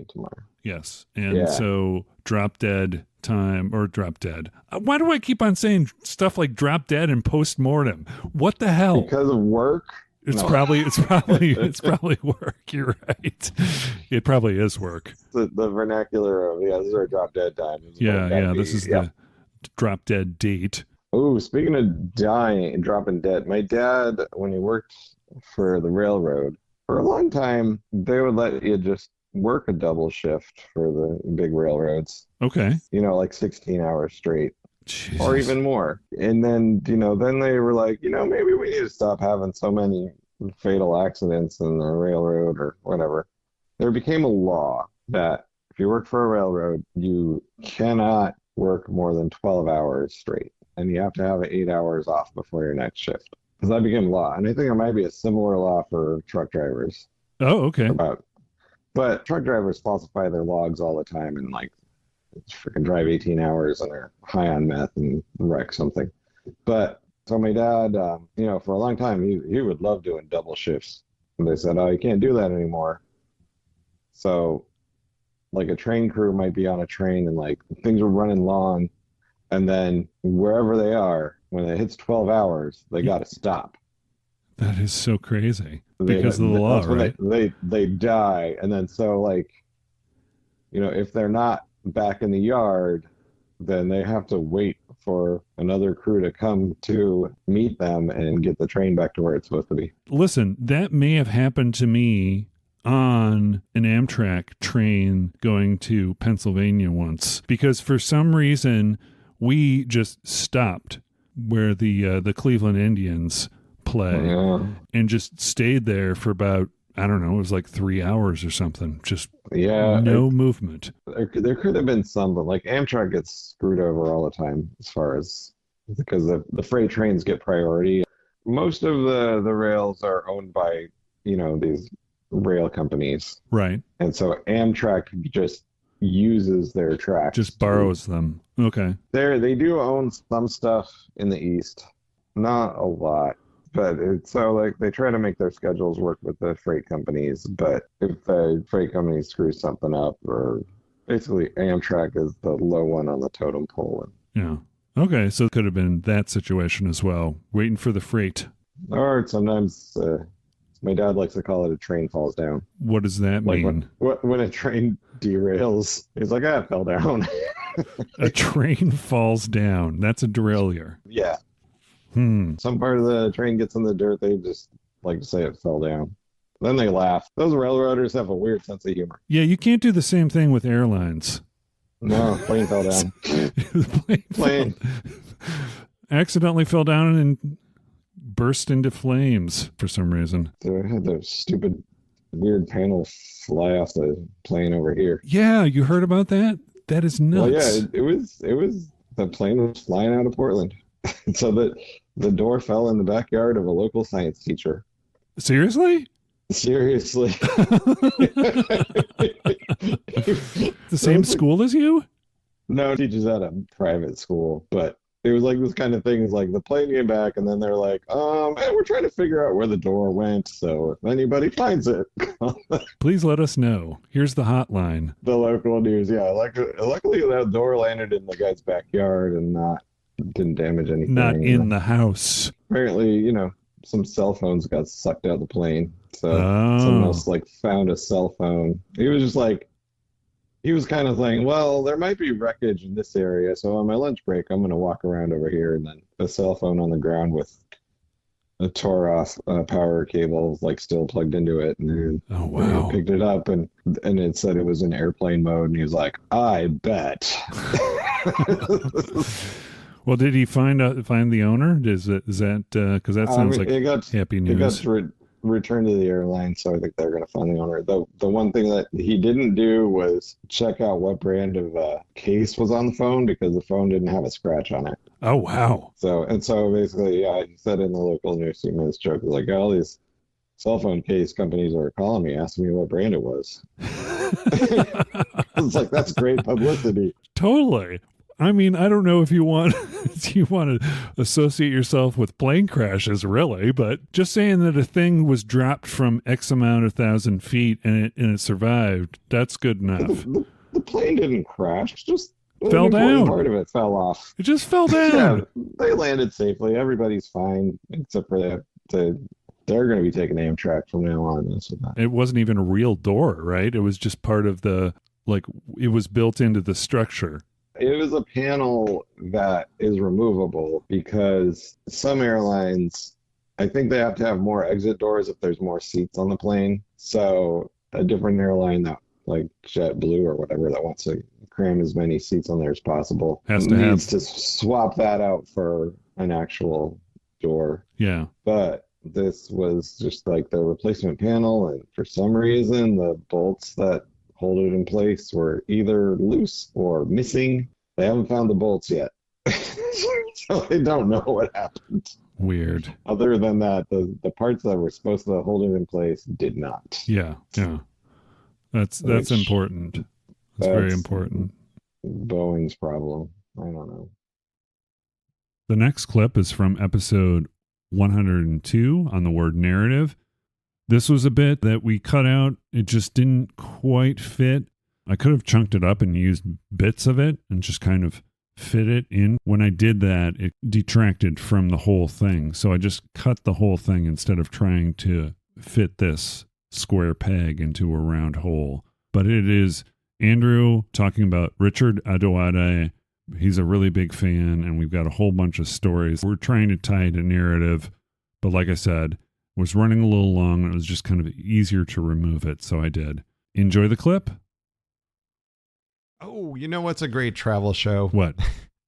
Tomorrow. Yes. And so drop dead time, or drop dead. Why do I keep on saying stuff like drop dead and postmortem? What the hell? Because of work? It's probably work. You're right. It probably is work. The vernacular of this is our drop dead time. This is the drop dead date. Oh, speaking of dropping dead, my dad, when he worked for the railroad, for a long time, they would let you just work a double shift for the big railroads. Okay. You know, like 16 hours straight. Jesus. Or even more. And then, then they were like, maybe we need to stop having so many fatal accidents in the railroad or whatever. There became a law that if you work for a railroad, you cannot work more than 12 hours straight. And you have to have 8 hours off before your next shift. Because that became law. And I think it might be a similar law for truck drivers. Oh, okay. But truck drivers falsify their logs all the time and freaking drive 18 hours and are high on meth and wreck something. But So my dad, for a long time, he would love doing double shifts. And they said, oh, you can't do that anymore. So like a train crew might be on a train and like things are running long. And then wherever they are, when it hits 12 hours, they got to stop. That is so crazy because of the law, right? They die. And then so like, if they're not back in the yard, then they have to wait for another crew to come to meet them and get the train back to where it's supposed to be. Listen, that may have happened to me on an Amtrak train going to Pennsylvania once, because for some reason we just stopped where the Cleveland Indians play and just stayed there for about, I don't know, it was like 3 hours or something. Just no movement. There could have been some, but like Amtrak gets screwed over all the time as far as because the freight trains get priority. Most of the rails are owned by, these rail companies. Right. And so Amtrak just uses their tracks. Just borrows them. Okay. They do own some stuff in the East. Not a lot. But it's so like they try to make their schedules work with the freight companies. But if the freight company screws something up, or basically Amtrak is the low one on the totem pole. Yeah. Okay. So it could have been that situation as well, waiting for the freight. Or sometimes my dad likes to call it a train falls down. What does that mean? When a train derails, he's like, it fell down. A train falls down. That's a derailleur. Yeah. Some part of the train gets in the dirt, they just like to say it fell down. Then they laugh. Those railroaders have a weird sense of humor. Yeah, you can't do the same thing with airlines. No, plane fell down. plane accidentally fell down and burst into flames for some reason. They had those stupid weird panels fly off the plane over here. Yeah, you heard about that? That is nuts. Well, yeah, it was the plane was flying out of Portland. So the door fell in the backyard of a local science teacher. Seriously? Seriously. The same school as you? No, he teaches at a private school, but it was like this kind of thing. Is like the plane came back, and then they're like, man, we're trying to figure out where the door went. So if anybody finds it, please let us know. Here's the hotline. The local news. Yeah, luckily that door landed in the guy's backyard and didn't damage anything. Not in the house. Apparently, some cell phones got sucked out of the plane. So someone else found a cell phone. He was just he was kind of saying, well, there might be wreckage in this area. So on my lunch break, I'm going to walk around over here, and then a cell phone on the ground with a tore off power cable still plugged into it. And oh, wow. He picked it up and it said it was in airplane mode. And he was like, I bet. Well, did he find the owner? Is that because that sounds happy news? It got returned to the airline, so I think they're going to find the owner. The one thing that he didn't do was check out what brand of case was on the phone, because the phone didn't have a scratch on it. Oh, wow. So basically, yeah, he said in the local news, this joke was like, all these cell phone case companies are calling me, asking me what brand it was. It's like, that's great publicity. Totally. I mean, I don't know if you want to associate yourself with plane crashes, really, but just saying that a thing was dropped from X amount of 1,000 feet and it survived, that's good enough. The plane didn't crash, just fell down. Part of it fell off. It just fell down. Yeah, they landed safely. Everybody's fine, except for that. They're going to be taking Amtrak from now on. It wasn't even a real door, right? It was just part of it was built into the structure. It was a panel that is removable, because some airlines, I think they have to have more exit doors if there's more seats on the plane. So a different airline that like JetBlue or whatever that wants to cram as many seats on there as possible needs to swap that out for an actual door. Yeah. But this was just like the replacement panel, and for some reason the bolts that hold it in place were either loose or missing. They haven't found the bolts yet. So they don't know what happened. Weird. Other than that, the parts that were supposed to hold it in place did not. Yeah. That's important. That's very important. Boeing's problem. I don't know. The next clip is from episode 102 on the word narrative. This was a bit that we cut out. It just didn't quite fit. I could have chunked it up and used bits of it and just kind of fit it in. When I did that, it detracted from the whole thing. So I just cut the whole thing instead of trying to fit this square peg into a round hole. But it is Andrew talking about Richard Ayoade. He's a really big fan, and we've got a whole bunch of stories. We're trying to tie it to narrative, but like I said, it was running a little long, and it was just kind of easier to remove it, so I did. Enjoy the clip. Oh, you know what's a great travel show? What?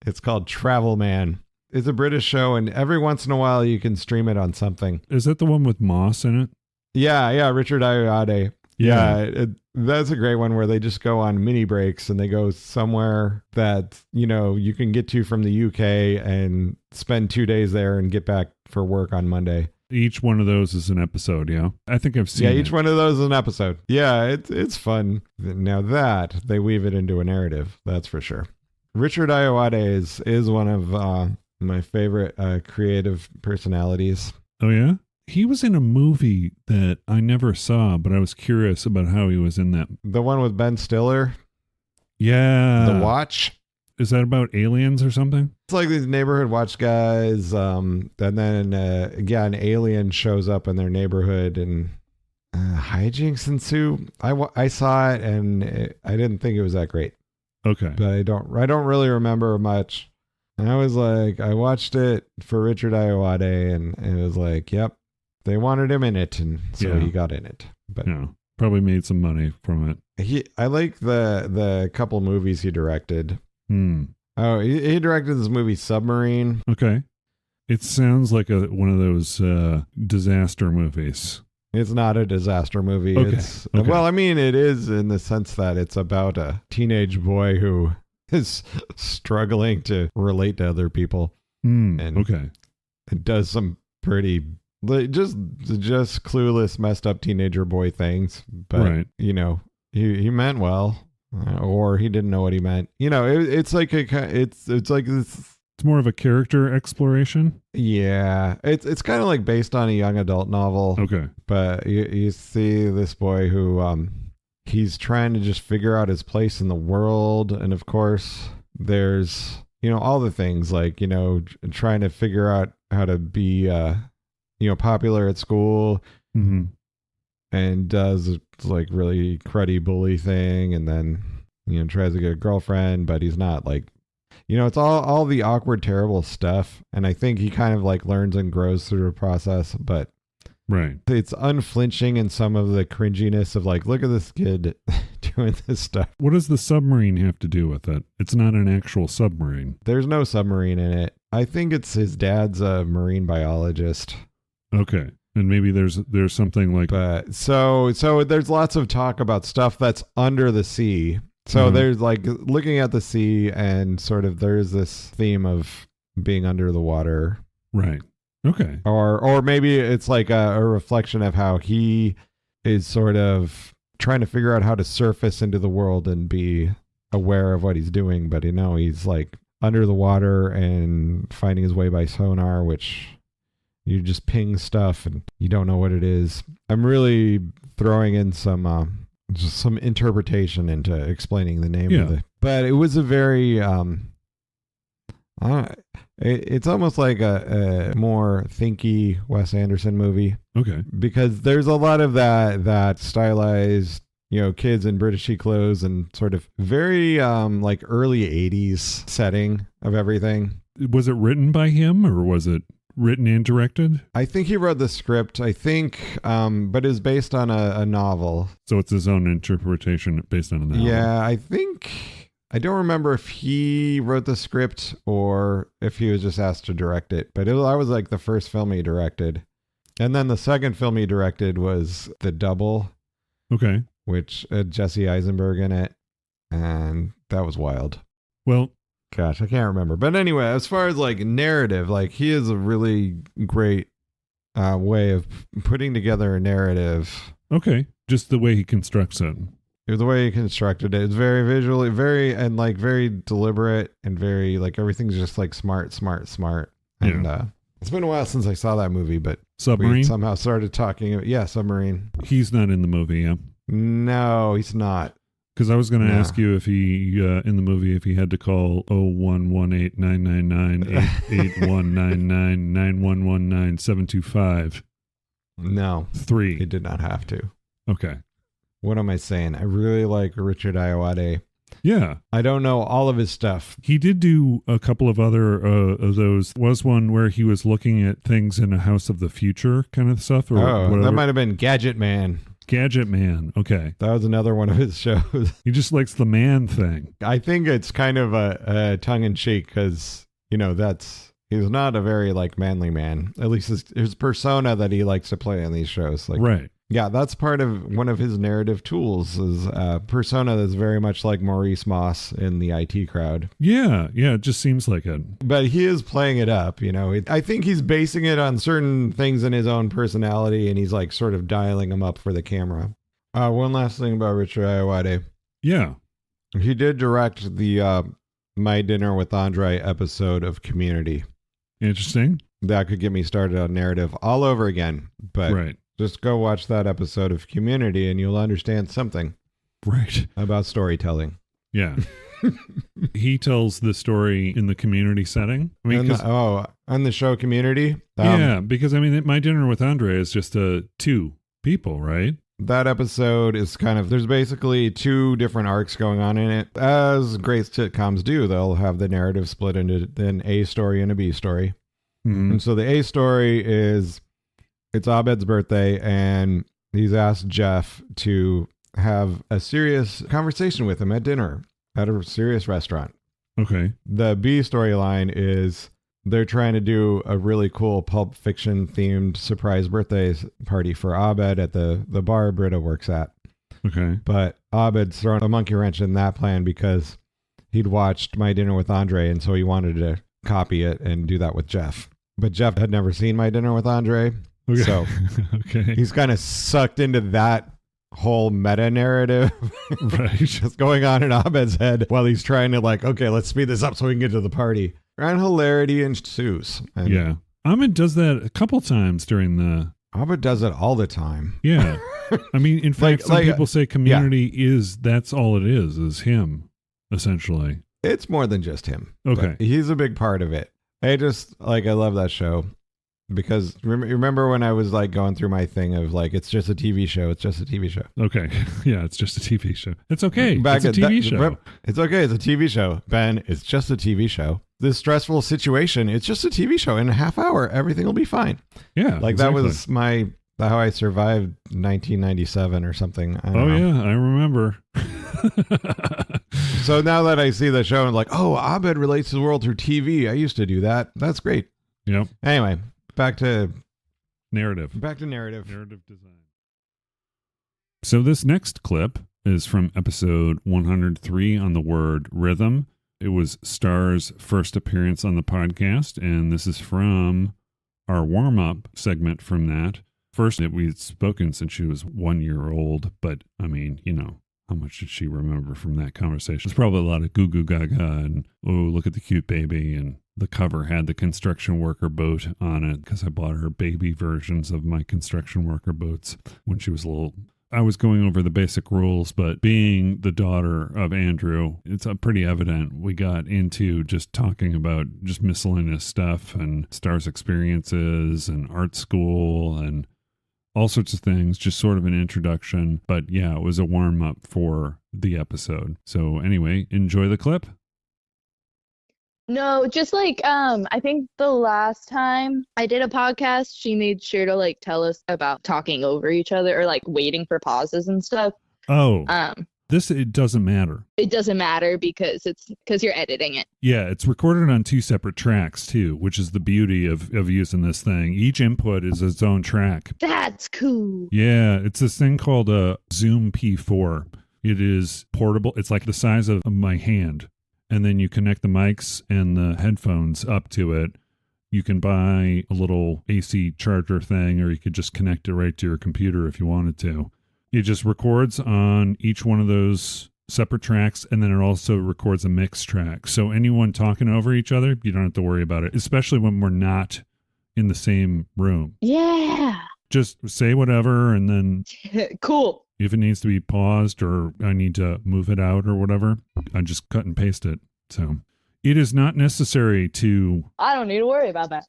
It's called Travel Man. It's a British show, and every once in a while you can stream it on something. Is that the one with Moss in it? Yeah, Richard Ayoade. Yeah, that's a great one where they just go on mini breaks and they go somewhere that, you can get to from the UK and spend 2 days there and get back for work on Monday. Each one of those is an episode, yeah? I think I've seen each one of those is an episode. Yeah, it's fun. Now that, they weave it into a narrative, that's for sure. Richard Ayoade is one of my favorite creative personalities. Oh, yeah? He was in a movie that I never saw, but I was curious about how he was in that. The one with Ben Stiller? Yeah. The Watch? Is that about aliens or something? It's like these neighborhood watch guys, and then, an alien shows up in their neighborhood, and hijinks ensue. I saw it, and I didn't think it was that great. Okay. But I don't really remember much. And I was like, I watched it for Richard Ayoade, and it was like, yep. They wanted him in it, and so he got in it. But probably made some money from it. I like the couple movies he directed. Oh, he directed this movie Submarine. Okay. It sounds like one of those disaster movies. It's not a disaster movie. Okay. Well, I mean, it is in the sense that it's about a teenage boy who is struggling to relate to other people. And it does some pretty just clueless, messed up teenager boy things. But, he meant well. Or he didn't know what he meant. It's like it's like this. It's more of a character exploration. Yeah, it's kind of like based on a young adult novel. Okay, but you see this boy who he's trying to just figure out his place in the world, and of course there's all the things like trying to figure out how to be popular at school. Mm-hmm. And does like really cruddy bully thing, and then tries to get a girlfriend, but he's not like it's all the awkward, terrible stuff. And I think he kind of like learns and grows through the process, but it's unflinching in some of the cringiness of like, look at this kid doing this stuff. What does the submarine have to do with it? It's not an actual submarine. There's no submarine in it. I think it's his dad's a marine biologist. Okay. And maybe there's something like... But so there's lots of talk about stuff that's under the sea. So there's like looking at the sea, and sort of there's this theme of being under the water. Right. Okay. Or maybe it's like a reflection of how he is sort of trying to figure out how to surface into the world and be aware of what he's doing. But he's like under the water and finding his way by sonar, which... You just ping stuff and you don't know what it is. I'm really throwing in some interpretation into explaining the name of it. But it was a very it's almost like a more thinky Wes Anderson movie. Okay. Because there's a lot of that stylized, kids in Britishy clothes and sort of very like early 80s setting of everything. Was it written by him, or was it written and directed? I think he wrote the script, but it's based on a novel. So it's his own interpretation based on a novel. Yeah, I don't remember if he wrote the script or if he was just asked to direct it, but I was like the first film he directed. And then the second film he directed was The Double. Okay. Which had Jesse Eisenberg in it, and that was wild. Well, gosh, I can't remember. But anyway, as far as like narrative, like he has a really great way of putting together a narrative. Okay. Just the way he constructs it. The way he constructed it, it's very visually, very deliberate and very like everything's just like smart. And it's been a while since I saw that movie, but Submarine? we somehow started talking. Yeah, Submarine. He's not in the movie, yeah. No, he's not. Because I was going to ask you if he, in the movie, if he had to call 0118-999-8199-9119-725. No. 3. He did not have to. Okay. What am I saying? I really like Richard Ayoade. Yeah. I don't know all of his stuff. He did do a couple of other of those. Was one where he was looking at things in a House of the Future kind of stuff? Or whatever. That might have been Gadget Man. Gadget Man. Okay. That was another one of his shows. He just likes the man thing. I think it's kind of a tongue-in-cheek because, he's not a very, manly man. At least his persona that he likes to play in these shows. Right. Yeah, that's part of one of his narrative tools is a persona that's very much like Maurice Moss in the IT crowd. Yeah, it just seems like it. But he is playing it up, I think he's basing it on certain things in his own personality, and he's sort of dialing them up for the camera. One last thing about Richard Ayoade. Yeah. He did direct the My Dinner with Andre episode of Community. Interesting. That could get me started on narrative all over again. But right. Just go watch that episode of Community and you'll understand something. Right. About storytelling. Yeah. He tells the story in the community setting. I mean, on the show Community? Yeah, because My Dinner with Andre is just 2 people, right? That episode is there's basically 2 different arcs going on in it. As great sitcoms do, they'll have the narrative split into an A story and a B story. Mm-hmm. And so the A story is, it's Abed's birthday, and he's asked Jeff to have a serious conversation with him at dinner at a serious restaurant. Okay. The B storyline is they're trying to do a really cool Pulp Fiction themed surprise birthday party for Abed at the bar Britta works at. Okay. But Abed's thrown a monkey wrench in that plan because he'd watched My Dinner with Andre, and so he wanted to copy it and do that with Jeff. But Jeff had never seen My Dinner with Andre. Okay. So he's kind of sucked into that whole meta narrative. Right. Just going on in Abed's head while he's trying to okay, let's speed this up so we can get to the party. And hilarity ensues. And yeah. Ahmed does that a couple times during the... Abed does it all the time. Yeah. In fact, some people say Community that's all it is him, essentially. It's more than just him. Okay. He's a big part of it. I love that show. Because remember when I was going through my thing of it's just a TV show. It's just a TV show. Okay. Yeah, it's just a TV show. It's okay. It's a TV show. It's okay. It's a TV show. Ben, it's just a TV show. This stressful situation, it's just a TV show. In a half hour, everything will be fine. Yeah. Exactly. That was how I survived 1997 or something. I don't know. Yeah, I remember. So now that I see the show and Abed relates to the world through TV. I used to do that. That's great. Yep. Anyway. Back to narrative. Narrative design. So this next clip is from episode 103 on the word rhythm. It was Star's first appearance on the podcast, and this is from our warm-up segment from that. First, we'd spoken since she was 1 year old, but how much did she remember from that conversation? It's probably a lot of goo goo gaga and, oh, look at the cute baby. And the cover had the construction worker boat on it because I bought her baby versions of my construction worker boats when she was little. I was going over the basic rules, but being the daughter of Andrew, it's pretty evident we got into just talking about just miscellaneous stuff and Star's experiences and art school and all sorts of things, just sort of an introduction. But yeah, it was a warm up for the episode. So anyway, enjoy the clip. No, just I think the last time I did a podcast, she made sure to tell us about talking over each other or waiting for pauses and stuff. Oh, it doesn't matter. It doesn't matter because you're editing it. Yeah, it's recorded on 2 separate tracks too, which is the beauty of using this thing. Each input is its own track. That's cool. Yeah, it's this thing called a Zoom P4. It is portable. It's like the size of my hand. And then you connect the mics and the headphones up to it. You can buy a little AC charger thing, or you could just connect it right to your computer if you wanted to. It just records on each one of those separate tracks, and then it also records a mix track. So anyone talking over each other, you don't have to worry about it, especially when we're not in the same room. Yeah. Just say whatever, and then Cool. if it needs to be paused or I need to move it out or whatever, I just cut and paste it. So it is not necessary to... I don't need to worry about that.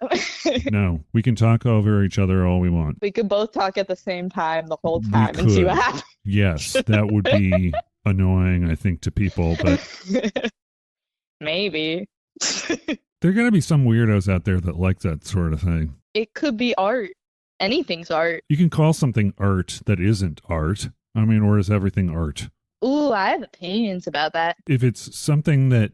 No, we can talk over each other all we want. We could both talk at the same time the whole time and see what happens. Yes, that would be annoying, I think, to people, but... Maybe. There are going to be some weirdos out there that like that sort of thing. It could be art. Anything's art. You can call something art that isn't art. I mean, or is everything art? Ooh, I have opinions about that. If it's something that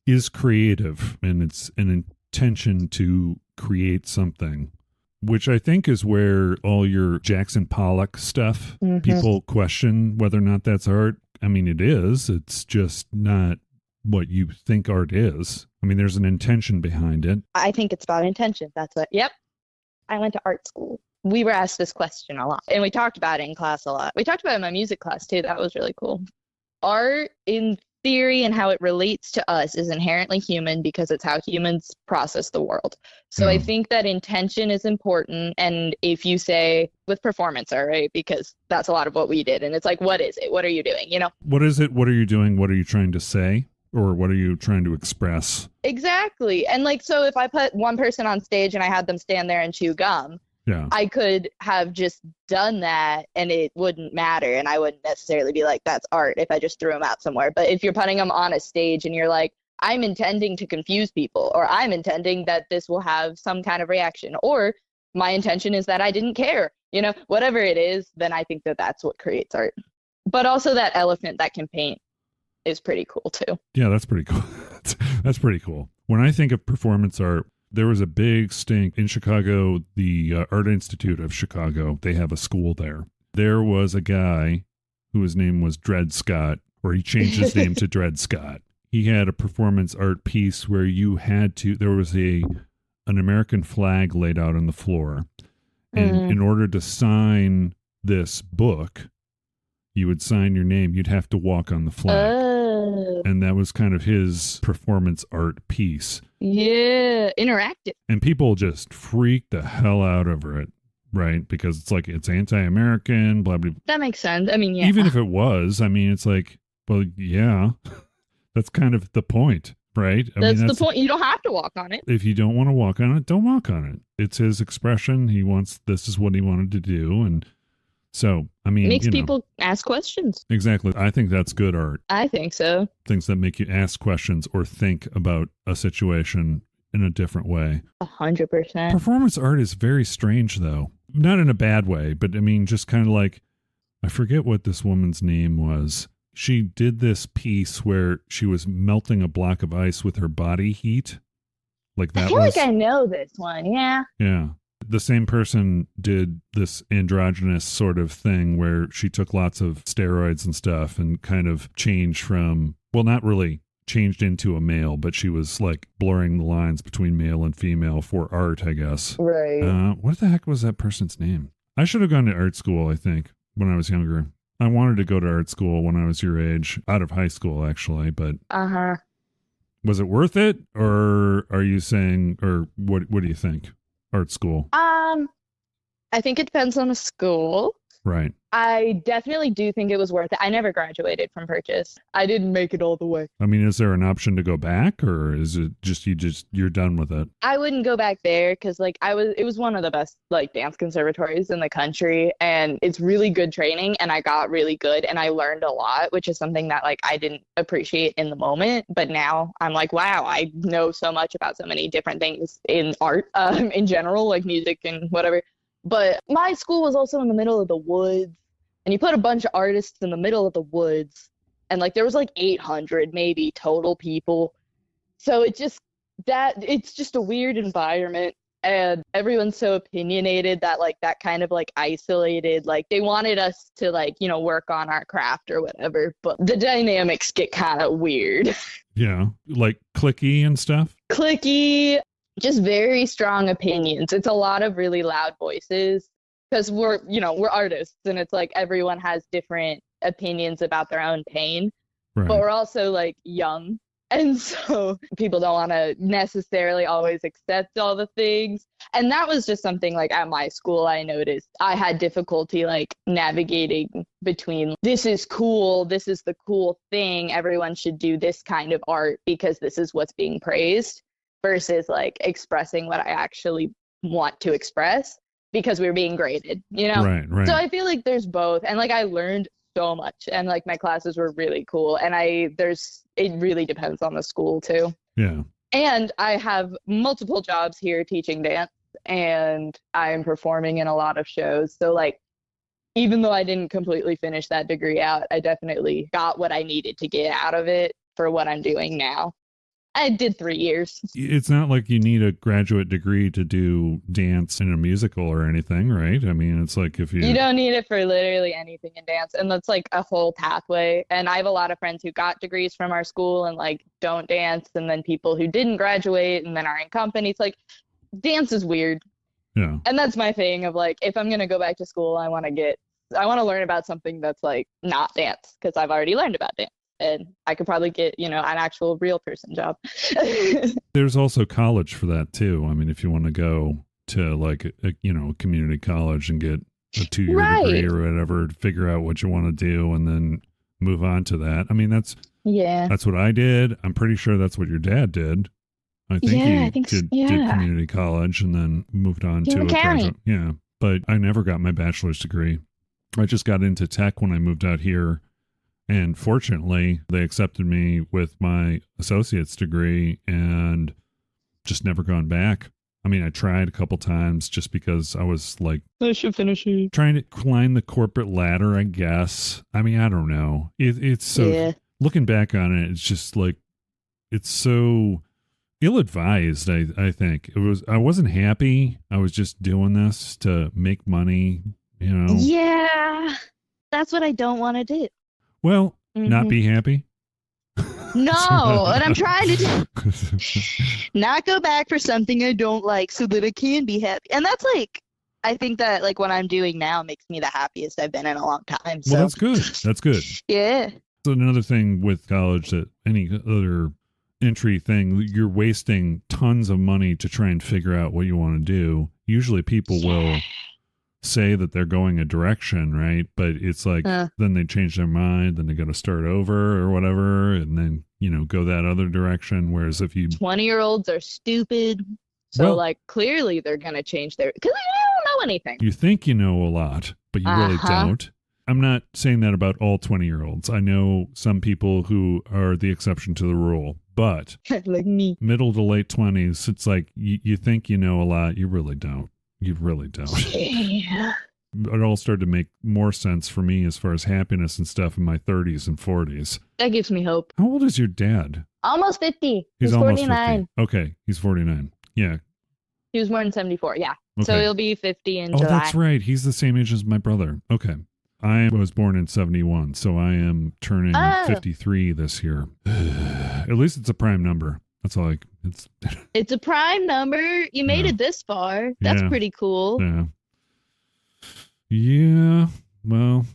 is creative and it's an intention to create something, which I think is where all your Jackson Pollock stuff, people question whether or not that's art. I mean, it is. It's just not what you think art is. I mean, there's an intention behind it. I think it's about intention. That's what, yep. I went to art school. We were asked this question a lot, and we talked about it in class a lot. We talked about it in my music class, too. That was really cool. Art, in theory, and how it relates to us is inherently human because it's how humans process the world. So I think that intention is important. And if you say with performance art, right, because that's a lot of what we did. And it's like, what is it? What are you doing? You know? What is it? What are you doing? What are you trying to say? Or what are you trying to express? Exactly. And like, so if I put one person on stage and I had them stand there and chew gum, yeah, I could have just done that and it wouldn't matter. And I wouldn't necessarily be like, that's art if I just threw them out somewhere. But if you're putting them on a stage and you're like, I'm intending to confuse people, or I'm intending that this will have some kind of reaction, or my intention is that I didn't care, you know, whatever it is, then I think that that's what creates art. But also that elephant that can paint is pretty cool too. Yeah, that's pretty cool. That's pretty cool. When I think of performance art, there was a big stink in Chicago, the Art Institute of Chicago. They have a school there. There was a guy whose name was Dred Scott, or he changed his name to Dred Scott. He had a performance art piece where you had to, there was an American flag laid out on the floor. And in order to sign this book, you would sign your name, you'd have to walk on the flag. And that was kind of his performance art piece. Yeah, interactive. And people just freaked the hell out over it, right? Because it's like, it's anti-American, blah, blah, blah. That makes sense. I mean, yeah. Even if it was, I mean, it's like, well, yeah, that's kind of the point, right? That's the point. You don't have to walk on it. If you don't want to walk on it, don't walk on it. It's his expression. He wants, this is what he wanted to do. And so, I mean, makes people ask questions. Exactly. I think that's good art. I think so. Things that make you ask questions or think about a situation in a different way. 100%. Performance art is very strange, though. Not in a bad way, but I mean, just kind of like, I forget what this woman's name was. She did this piece where she was melting a block of ice with her body heat. Like that. I feel like I know this one. Yeah. Yeah. The same person did this androgynous sort of thing where she took lots of steroids and stuff and kind of changed from, well, not really changed into a male, but she was like blurring the lines between male and female for art, I guess. Right. What the heck was that person's name? I should have gone to art school, I think, when I was younger. I wanted to go to art school when I was your age, out of high school, actually, but was it worth it? Or are you saying, or what do you think? Art school? I think it depends on the school. Right. I definitely do think it was worth it. I never graduated from Purchase. I didn't make it all the way. I mean, is there an option to go back, or is it just you're done with it? I wouldn't go back there because it was one of the best like dance conservatories in the country, and it's really good training, and I got really good and I learned a lot, which is something that like I didn't appreciate in the moment, but now I'm like, wow, I know so much about so many different things in art in general, like music and whatever. But my school was also in the middle of the woods, and you put a bunch of artists in the middle of the woods, and like there was like 800 maybe total people. So it's just a weird environment, and everyone's so opinionated that like that kind of like isolated, like they wanted us to like, you know, work on our craft or whatever, but the dynamics get kind of weird. Yeah, like cliquey and stuff. Cliquey. Just very strong opinions. It's a lot of really loud voices because we're artists, and it's like everyone has different opinions about their own pain, Right. but we're also like young. And so people don't want to necessarily always accept all the things. And that was just something like at my school, I noticed I had difficulty like navigating between this is cool, this is the cool thing, everyone should do this kind of art because this is what's being praised, versus like expressing what I actually want to express because we're being graded, you know? Right. So I feel like there's both. And like I learned so much, and like my classes were really cool, and it really depends on the school too. Yeah. And I have multiple jobs here teaching dance, and I am performing in a lot of shows, so like even though I didn't completely finish that degree out, I definitely got what I needed to get out of it for what I'm doing now. I did 3 years. It's not like you need a graduate degree to do dance in a musical or anything, right? I mean, it's like if you don't need it for literally anything in dance, and that's like a whole pathway. And I have a lot of friends who got degrees from our school and like don't dance, and then people who didn't graduate and then are in companies. Like dance is weird. Yeah. And that's my thing of like, if I'm gonna go back to school, I want to learn about something that's like not dance, because I've already learned about dance. And I could probably get, an actual real person job. There's also college for that too. I mean, if you want to go to like a community college and get a 2-year degree or whatever, to figure out what you want to do and then move on to that. I mean, that's what I did. I'm pretty sure that's what your dad did. I think he did community college and then moved on to a graduate. Yeah, but I never got my bachelor's degree. I just got into tech when I moved out here. And fortunately, they accepted me with my associate's degree and just never gone back. I mean, I tried a couple times just because I was like, I should finish it. Trying to climb the corporate ladder, I guess. I mean, I don't know. It's so, looking back on it, it's just like, it's so ill-advised, I think. I wasn't happy. I was just doing this to make money, Yeah, that's what I don't want to do. Well, not be happy. No, what I'm trying to do, not go back for something I don't like so that I can be happy. And that's like, I think that like what I'm doing now makes me the happiest I've been in a long time. So. Well, that's good. That's good. Yeah. So another thing with college, that any other entry thing, you're wasting tons of money to try and figure out what you want to do. Usually people will say that they're going a direction, right? But it's like then they change their mind, then they got to start over or whatever, and then go that other direction. Whereas if you 20-year-olds are stupid, so like clearly they're gonna change because they don't know anything. You think you know a lot, but you really don't. I'm not saying that about all 20-year-olds. I know some people who are the exception to the rule, but like me, middle to late 20s, it's like you think you know a lot, you really don't. You really don't. Yeah. It all started to make more sense for me as far as happiness and stuff in my 30s and 40s. That gives me hope. How old is your dad? Almost 50. He's 49. 50. Okay, he's 49. Yeah. He was born in 74, yeah. Okay. So he'll be 50 in July. Oh, that's right. He's the same age as my brother. Okay. I was born in 71, so I am turning 53 this year. At least it's a prime number. That's all it's a prime number. You made it this far. That's pretty cool. Yeah. Yeah. Well,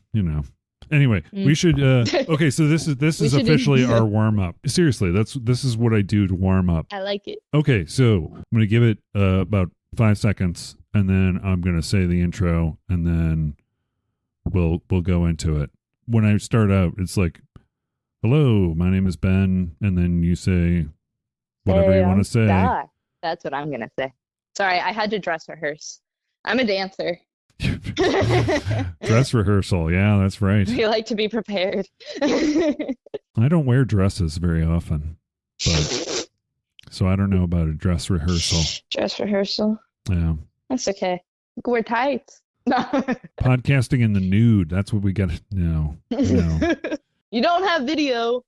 Anyway, we should okay, so this is officially our warm up. Seriously, this is what I do to warm up. I like it. Okay, so I'm going to give it about 5 seconds, and then I'm going to say the intro, and then we'll go into it. When I start out, it's like, "Hello, my name is Ben," and then you say whatever you want to say. That's what I'm going to say. Sorry, I had to dress rehearse. I'm a dancer. Dress rehearsal. Yeah, that's right. We like to be prepared. I don't wear dresses very often, but so I don't know about a dress rehearsal. Dress rehearsal? Yeah. That's okay. Wear tights. Podcasting in the nude. That's what we got to know. You don't have video.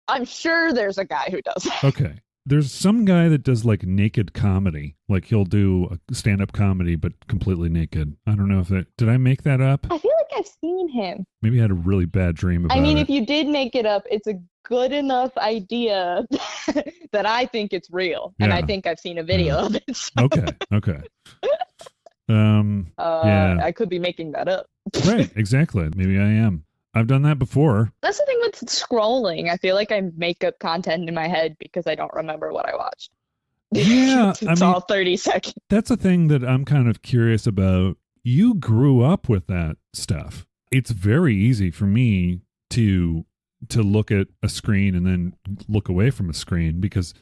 I'm sure there's a guy who does. Okay. There's some guy that does like naked comedy. Like he'll do a stand-up comedy, but completely naked. I don't know if did I make that up? I feel like I've seen him. Maybe I had a really bad dream about it. I mean, if you did make it up, it's a good enough idea that I think it's real. And I think I've seen a video of it. So. Okay. Yeah. I could be making that up. Right, exactly. Maybe I am. I've done that before. That's the thing with scrolling. I feel like I make up content in my head because I don't remember what I watched. Yeah, it's all 30 seconds. That's a thing that I'm kind of curious about. You grew up with that stuff. It's very easy for me to look at a screen and then look away from a screen because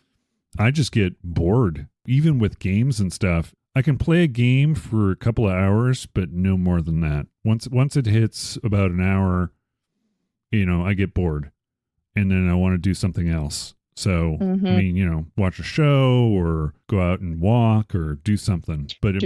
I just get bored. Even with games and stuff, I can play a game for a couple of hours, but no more than that. Once it hits about an hour, I get bored and then I want to do something else. So, I mean, watch a show or go out and walk or do something. But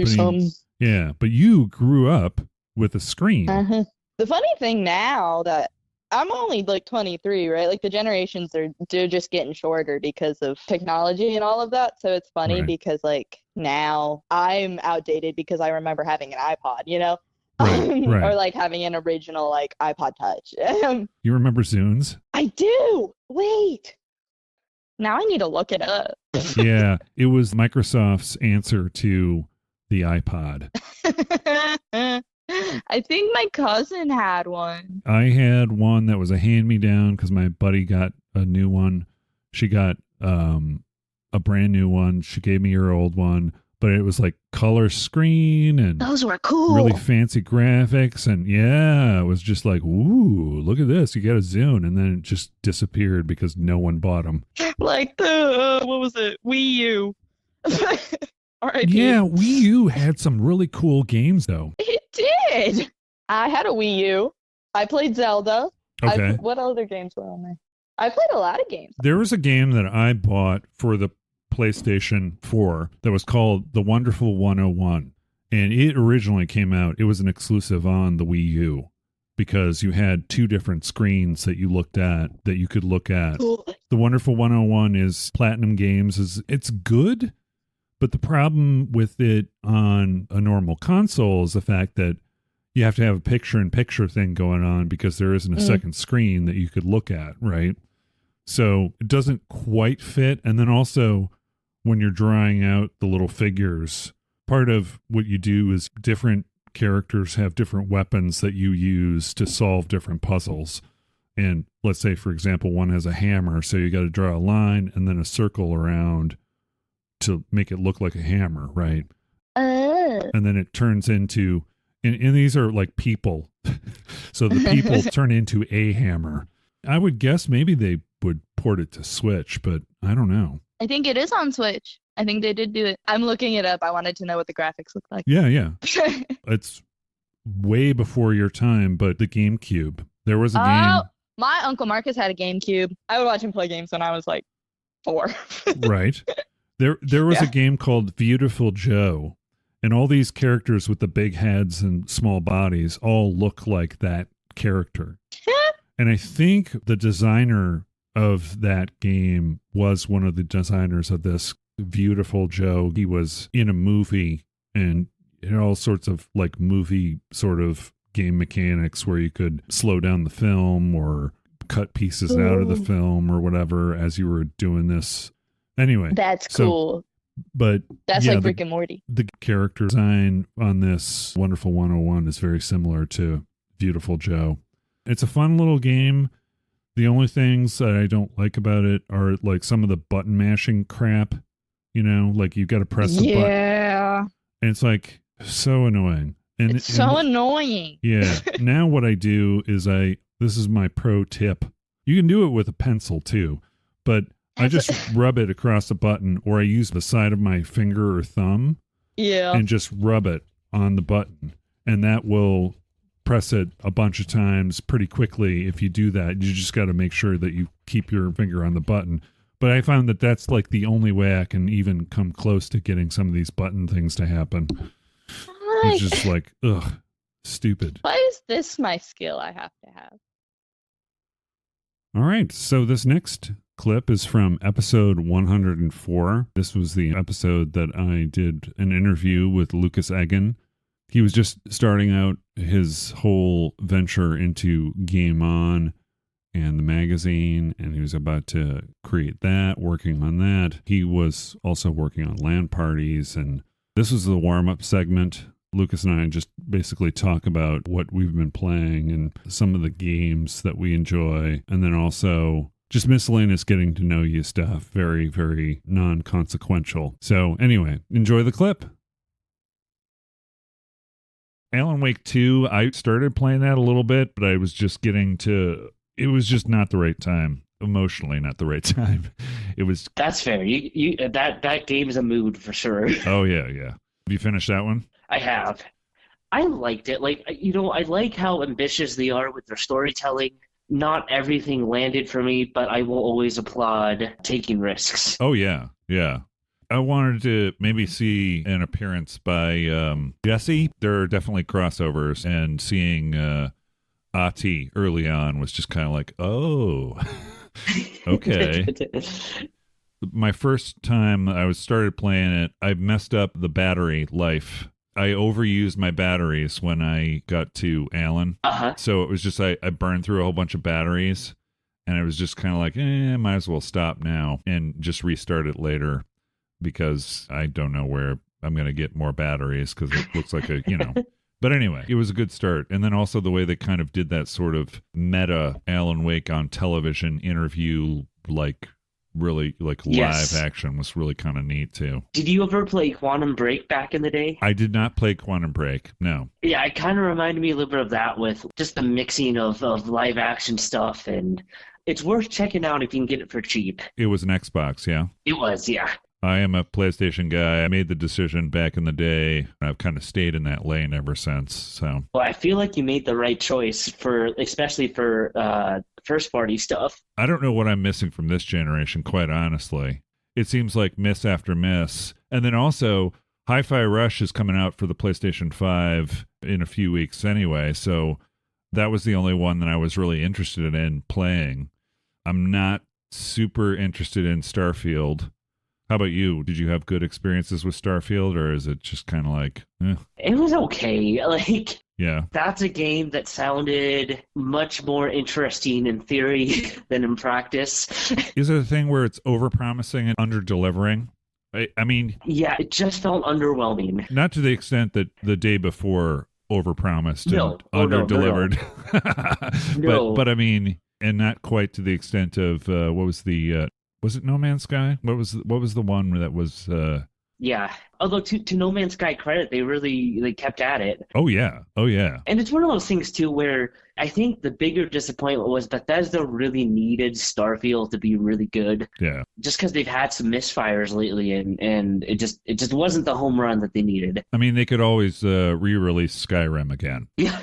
yeah, but you grew up with a screen. The funny thing now that I'm only like 23, right? Like the generations they're just getting shorter because of technology and all of that. So it's funny because like now I'm outdated because I remember having an iPod, Right. or like having an original like iPod Touch. You remember Zunes? I do. Wait. Now I need to look it up. Yeah, it was Microsoft's answer to the iPod. I think my cousin had one. I had one that was a hand-me-down because my buddy got a new one. She got a brand new one. She gave me her old one, but it was like color screen and those were cool. Really fancy graphics. And yeah, it was just like, ooh, look at this. You got a Zune. And then it just disappeared because no one bought them. Like the, what was it? WiiU. R.I.P. Yeah, WiiU had some really cool games though. It did. I had a WiiU. I played Zelda. Okay. What other games were on there? I played a lot of games. There was a game that I bought for the PlayStation 4 that was called The Wonderful 101. And it originally came out, it was an exclusive on the Wii U because you had two different screens that you looked at, that you could look at. Cool. The Wonderful 101 is Platinum Games. It's good, but the problem with it on a normal console is the fact that you have to have a picture-in-picture thing going on because there isn't a second screen that you could look at, right? So it doesn't quite fit. And then also when you're drawing out the little figures, part of what you do is different characters have different weapons that you use to solve different puzzles. And let's say, for example, one has a hammer. So you got to draw a line and then a circle around to make it look like a hammer, right? And then it turns into, and these are like people. So the people turn into a hammer. I would guess maybe they would port it to Switch, but I don't know. I think it is on Switch. I think they did do it. I'm looking it up. I wanted to know what the graphics look like. Yeah. It's way before your time, but the GameCube. There was a game. My Uncle Marcus had a GameCube. I would watch him play games when I was like 4. Right. There was a game called Veiwtiful Joe, and all these characters with the big heads and small bodies all look like that character. And I think the designer of that game was one of the designers of this Veiwtiful Joe. He was in a movie and all sorts of like movie sort of game mechanics where you could slow down the film or cut pieces out of the film or whatever as you were doing this. Anyway. That's cool. But that's like Rick and Morty. The character design on this Wonderful 101 is very similar to Veiwtiful Joe. It's a fun little game. The only things that I don't like about it are like some of the button mashing crap, like you got to press the button. Yeah. And it's like so annoying. And it's so annoying. Yeah. Now what I do is this is my pro tip. You can do it with a pencil too, but I just rub it across the button, or I use the side of my finger or thumb. Yeah. And just rub it on the button. And that will press it a bunch of times pretty quickly. If you do that, you just got to make sure that you keep your finger on the button. But I found that that's like the only way I can even come close to getting some of these button things to happen. It's just like, ugh, stupid. Why is this my skill I have to have? All right. So this next clip is from episode 104. This was the episode that I did an interview with Lukas Eggan. He was just starting out his whole venture into Game On and the magazine, and he was about to create that, working on that. He was also working on LAN Parties, and this was the warm-up segment. Lukas and I just basically talk about what we've been playing and some of the games that we enjoy, and then also just miscellaneous getting to know you stuff. Very, very non-consequential. So anyway, enjoy the clip. Alan Wake 2, I started playing that a little bit, but I was just it was just not the right time. Emotionally, not the right time. It was. That's fair. That game is a mood for sure. Oh, yeah. Have you finished that one? I have. I liked it. I like how ambitious they are with their storytelling. Not everything landed for me, but I will always applaud taking risks. Oh, yeah. I wanted to maybe see an appearance by Jesse. There are definitely crossovers, and seeing Ati early on was just kind of like, oh, okay. My first time I started playing it, I messed up the battery life. I overused my batteries when I got to Alan. Uh-huh. So it was just I burned through a whole bunch of batteries, and I was just kind of like, might as well stop now and just restart it later, because I don't know where I'm going to get more batteries, because it looks like But anyway, it was a good start. And then also the way they kind of did that sort of meta Alan Wake on television interview, really Yes. live action, was really kind of neat too. Did you ever play Quantum Break back in the day? I did not play Quantum Break, no. Yeah, it kind of reminded me a little bit of that, with just the mixing of live action stuff, and it's worth checking out if you can get it for cheap. It was an Xbox, yeah? It was, yeah. I am a PlayStation guy. I made the decision back in the day. I've kind of stayed in that lane ever since. So, Well, I feel like you made the right choice, especially for first party stuff. I don't know what I'm missing from this generation, quite honestly. It seems like miss after miss. And then also, Hi-Fi Rush is coming out for the PlayStation 5 in a few weeks anyway. So that was the only one that I was really interested in playing. I'm not super interested in Starfield. How about you? Did you have good experiences with Starfield, or is it just kind of like, It was okay. Yeah. That's a game that sounded much more interesting in theory than in practice. Is it a thing where it's over-promising and under-delivering? I mean... Yeah, it just felt underwhelming. Not to the extent that the day before over-promised No. and Oh, no, under-delivered. No. But I mean, and not quite to the extent of, what was the... was it No Man's Sky? What was the one that was... Yeah. Although to No Man's Sky credit, they kept at it. Oh, yeah. And it's one of those things, too, where I think the bigger disappointment was Bethesda really needed Starfield to be really good. Yeah. Just because they've had some misfires lately, and it just wasn't the home run that they needed. I mean, they could always re-release Skyrim again. Yeah.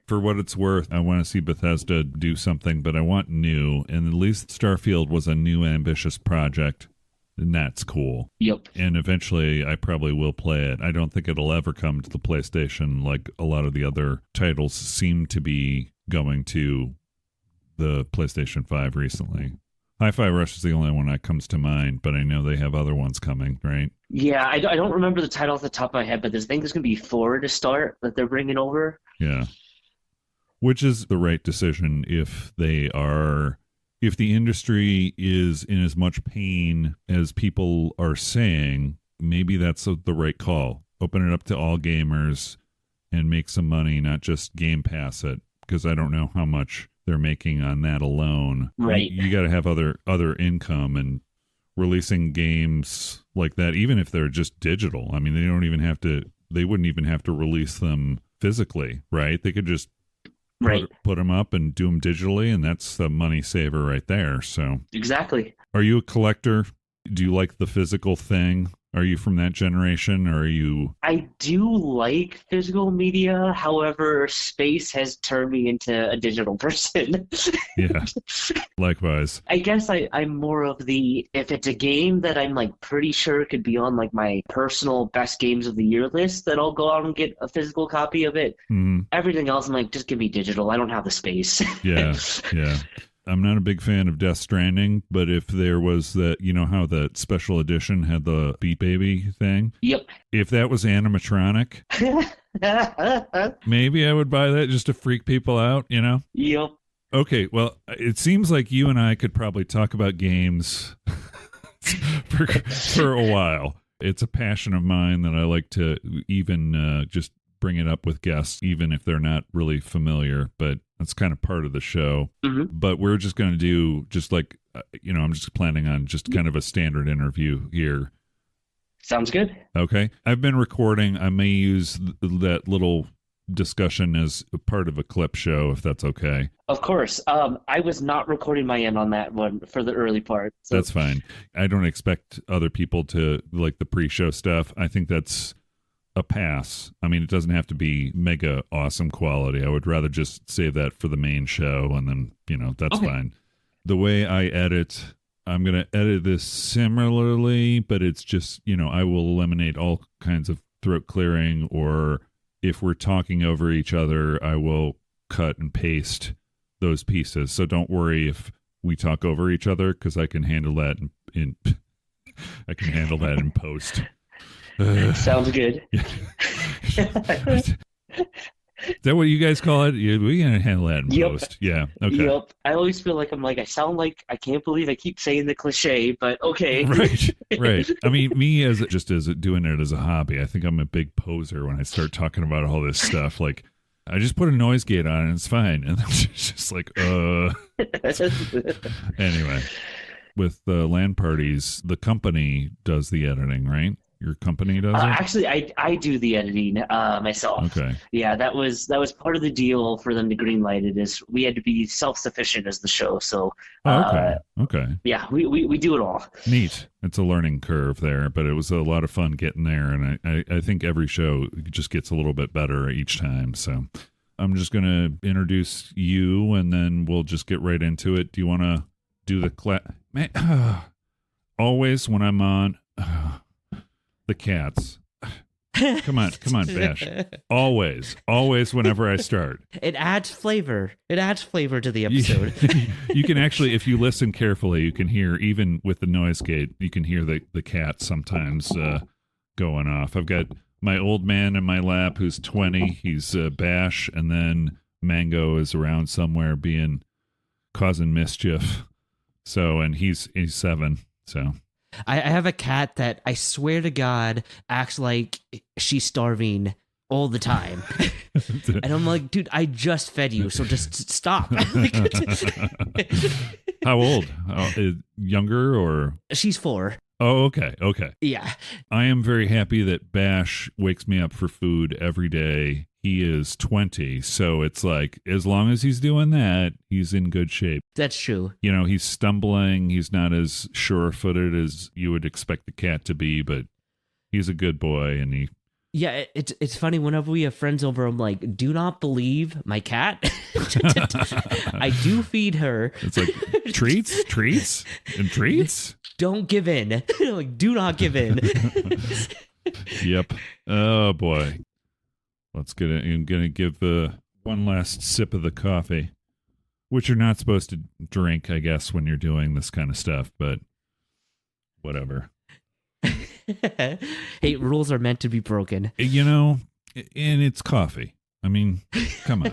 For what it's worth, I want to see Bethesda do something, but I want new. And at least Starfield was a new, ambitious project. And that's cool. Yep. And eventually I probably will play it. I don't think it'll ever come to the PlayStation like a lot of the other titles seem to be going to the PlayStation 5 recently. Hi-Fi Rush is the only one that comes to mind, but I know they have other ones coming, right? Yeah, I don't remember the title off the top of my head, but I think there's going to be 4 to start that they're bringing over. Yeah. Which is the right decision if the industry is in as much pain as people are saying. Maybe that's the right call. Open it up to all gamers and make some money, not just Game Pass it, because I don't know how much they're making on that alone. Right. You got to have other income, and releasing games like that, even if they're just digital. I mean, they wouldn't even have to release them physically, right? They could just put them up and do them digitally, and that's the money saver right there. So Exactly. Are you a collector? Do you like the physical thing? Are you from that generation, or are you... I do like physical media. However, space has turned me into a digital person. Yeah, likewise. I guess I'm more of the, if it's a game that I'm pretty sure could be on my personal best games of the year list, then I'll go out and get a physical copy of it. Mm-hmm. Everything else, I'm just give me digital. I don't have the space. Yeah. I'm not a big fan of Death Stranding, but if there was that, how the special edition had the Beat Baby thing? Yep. If that was animatronic, maybe I would buy that just to freak people out, Yep. Okay, well, it seems like you and I could probably talk about games for a while. It's a passion of mine that I like to even just bring it up with guests, even if they're not really familiar, but that's kind of part of the show. Mm-hmm. But we're just going to do just like, I'm just planning on just kind of a standard interview here. Sounds good. Okay. I've been recording. I may use that little discussion as a part of a clip show, if that's okay. Of course. I was not recording my end on that one for the early part. So. That's fine. I don't expect other people to like the pre-show stuff. I think that's a pass. I mean, it doesn't have to be mega awesome quality. I would rather just save that for the main show, and then, that's okay. fine. The way I edit, I'm going to edit this similarly, but it's just, I will eliminate all kinds of throat clearing, or if we're talking over each other, I will cut and paste those pieces. So don't worry if we talk over each other, because I can handle that in post. Sounds good. Is that what you guys call it? Yeah, we can handle that in post. Yeah. Okay. Yep. I always feel like I sound like I can't believe I keep saying the cliche, but okay. Right. I mean, me as doing it as a hobby, I think I'm a big poser when I start talking about all this stuff. Like, I just put a noise gate on and it's fine. And it's just like, Anyway, with the LAN Parties, the company does the editing, right? Your company does it? Actually, I do the editing myself. Okay. Yeah, that was part of the deal for them to greenlight it. Is we had to be self-sufficient as the show. So. Okay. Yeah, we do it all. Neat. It's a learning curve there, but it was a lot of fun getting there, and I think every show just gets a little bit better each time. So I'm just gonna introduce you, and then we'll just get right into it. Do you want to do the always when I'm on. The cats. Come on, Bash. Always whenever I start. It adds flavor. To the episode. You can actually, if you listen carefully, you can hear, even with the noise gate, you can hear the cat sometimes going off. I've got my old man in my lap who's 20. He's Bash, and then Mango is around somewhere causing mischief. So, and he's 7, so... I have a cat that I swear to God acts like she's starving all the time. And I'm like, dude, I just fed you, so just stop. How old? Younger or? She's 4. Oh, okay. Yeah. I am very happy that Bash wakes me up for food every day. He is 20, so it's like, as long as he's doing that, he's in good shape. That's true. He's stumbling. He's not as sure-footed as you would expect the cat to be, but he's a good boy, and he... Yeah, it's funny, whenever we have friends over, I'm like, do not believe my cat. I do feed her. It's like, treats, and treats? Don't give in. Like, do not give in. Yep. Oh, boy. Let's get it. I'm going to give one last sip of the coffee, which you're not supposed to drink, I guess, when you're doing this kind of stuff, but whatever. Hey, rules are meant to be broken. And it's coffee. I mean, come on.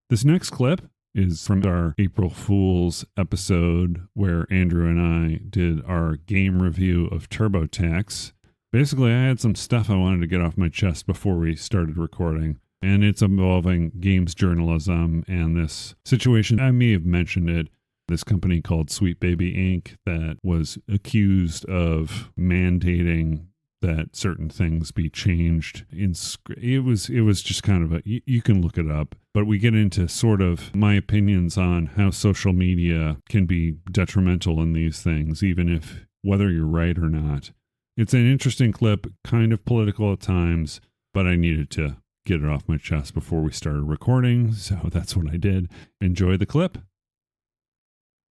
This next clip is from our April Fool's episode where Andrew and I did our game review of TurboTax. Basically, I had some stuff I wanted to get off my chest before we started recording, and it's involving games journalism and this situation. I may have mentioned it. This company called Sweet Baby Inc. that was accused of mandating that certain things be changed in script. It was just kind of you can look it up, but we get into sort of my opinions on how social media can be detrimental in these things, even if whether you're right or not. It's an interesting clip, kind of political at times, but I needed to get it off my chest before we started recording, so that's what I did. Enjoy the clip.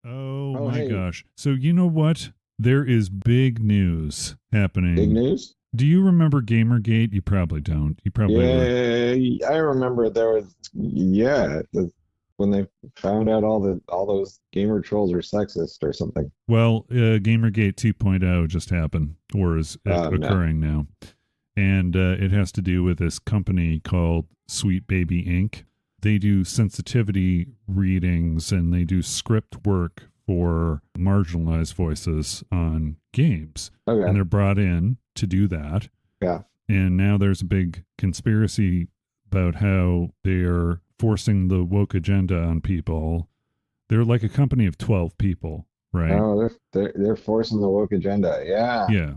Oh my gosh. So you know what? There is big news happening. Big news? Do you remember Gamergate? You probably don't. You probably Yeah, I remember there was when they found out all those gamer trolls are sexist or something. Well, Gamergate 2.0 just happened, or is occurring now. And it has to do with this company called Sweet Baby Inc. They do sensitivity readings and they do script work for marginalized voices on games. Okay. And they're brought in to do that. Yeah. And now there's a big conspiracy about how they are forcing the woke agenda on people. They're like a company of 12 people, right? Oh, they're forcing the woke agenda. Yeah. Yeah.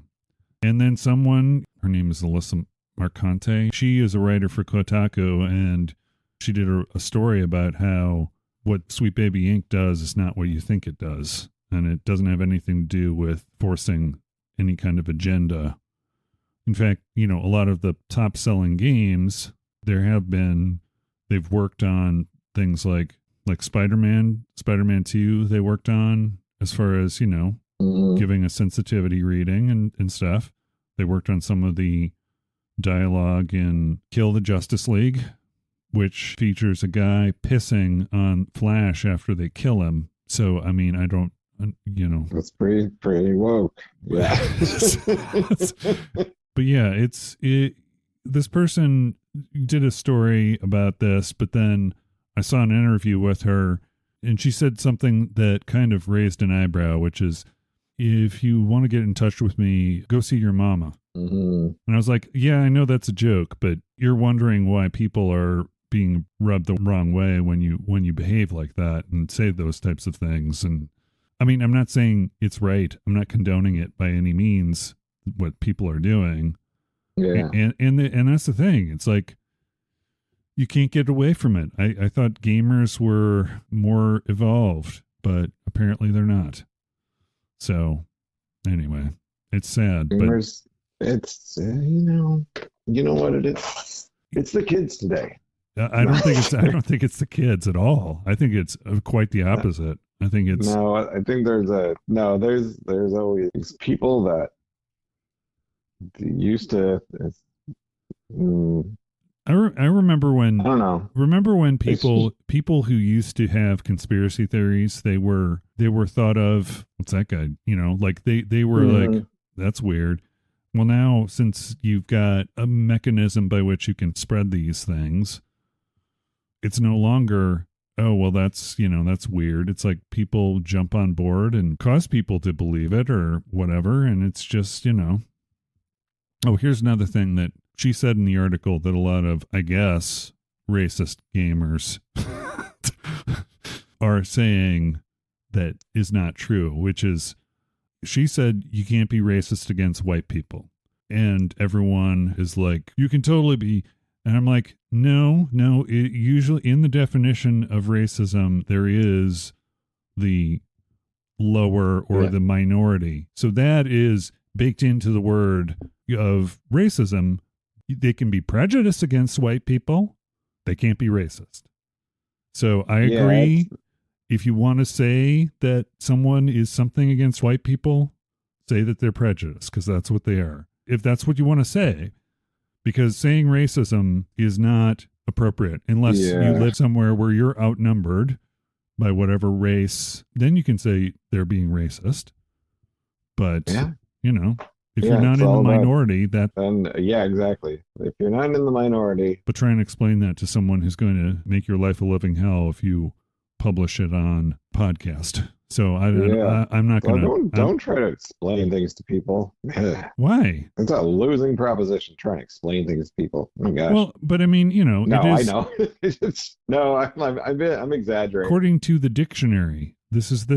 And then someone, her name is Alyssa Marconte. She is a writer for Kotaku, and she did a story about how what Sweet Baby Inc. does is not what you think it does. And it doesn't have anything to do with forcing any kind of agenda. In fact, a lot of the top selling games, they've worked on things like Spider-Man 2, they worked on as far as, giving a sensitivity reading and stuff. They worked on some of the dialogue in Kill the Justice League, which features a guy pissing on Flash after they kill him. So, I mean, I don't, That's pretty woke. Yeah. But yeah, this person did a story about this, but then I saw an interview with her, and she said something that kind of raised an eyebrow, which is, if you want to get in touch with me, go see your mama. Mm-hmm. And I was like, yeah, I know that's a joke, but you're wondering why people are being rubbed the wrong way when you behave like that and say those types of things. And I mean, I'm not saying it's right. I'm not condoning it by any means, what people are doing. Yeah. And that's the thing. It's like, you can't get away from it. I thought gamers were more evolved, but apparently they're not. So anyway, it's sad. Gamers, it's, you know what it is? It's the kids today. I don't think it's the kids at all. I think it's quite the opposite. I think it's I think there's always people that used to. I remember when I don't know. Remember when people who used to have conspiracy theories, they were thought of, what's that guy? Like they were like, that's weird. Well, now since you've got a mechanism by which you can spread these things, it's no longer, oh, well, that's weird. It's like people jump on board and cause people to believe it or whatever. And it's just, oh, here's another thing that she said in the article that a lot of, I guess, racist gamers are saying that is not true, which is, she said you can't be racist against white people. And everyone is like, you can totally be. And I'm like, no, usually in the definition of racism, there is the lower or the minority. So that is baked into the word of racism. They can be prejudiced against white people. They can't be racist. So I agree. If you want to say that someone is something against white people, say that they're prejudiced, because that's what they are. If that's what you want to say, because saying racism is not appropriate unless you live somewhere where you're outnumbered by whatever race, then you can say they're being racist. But, if you're not in the minority, exactly. If you're not in the minority. But try and explain that to someone who's going to make your life a living hell if you publish it on podcast. So I'm not going to. Don't try to explain things to people. Why? It's a losing proposition trying to explain things to people. Oh my gosh. Well, but I mean, No, it is, I know. I'm exaggerating. According to the dictionary, this is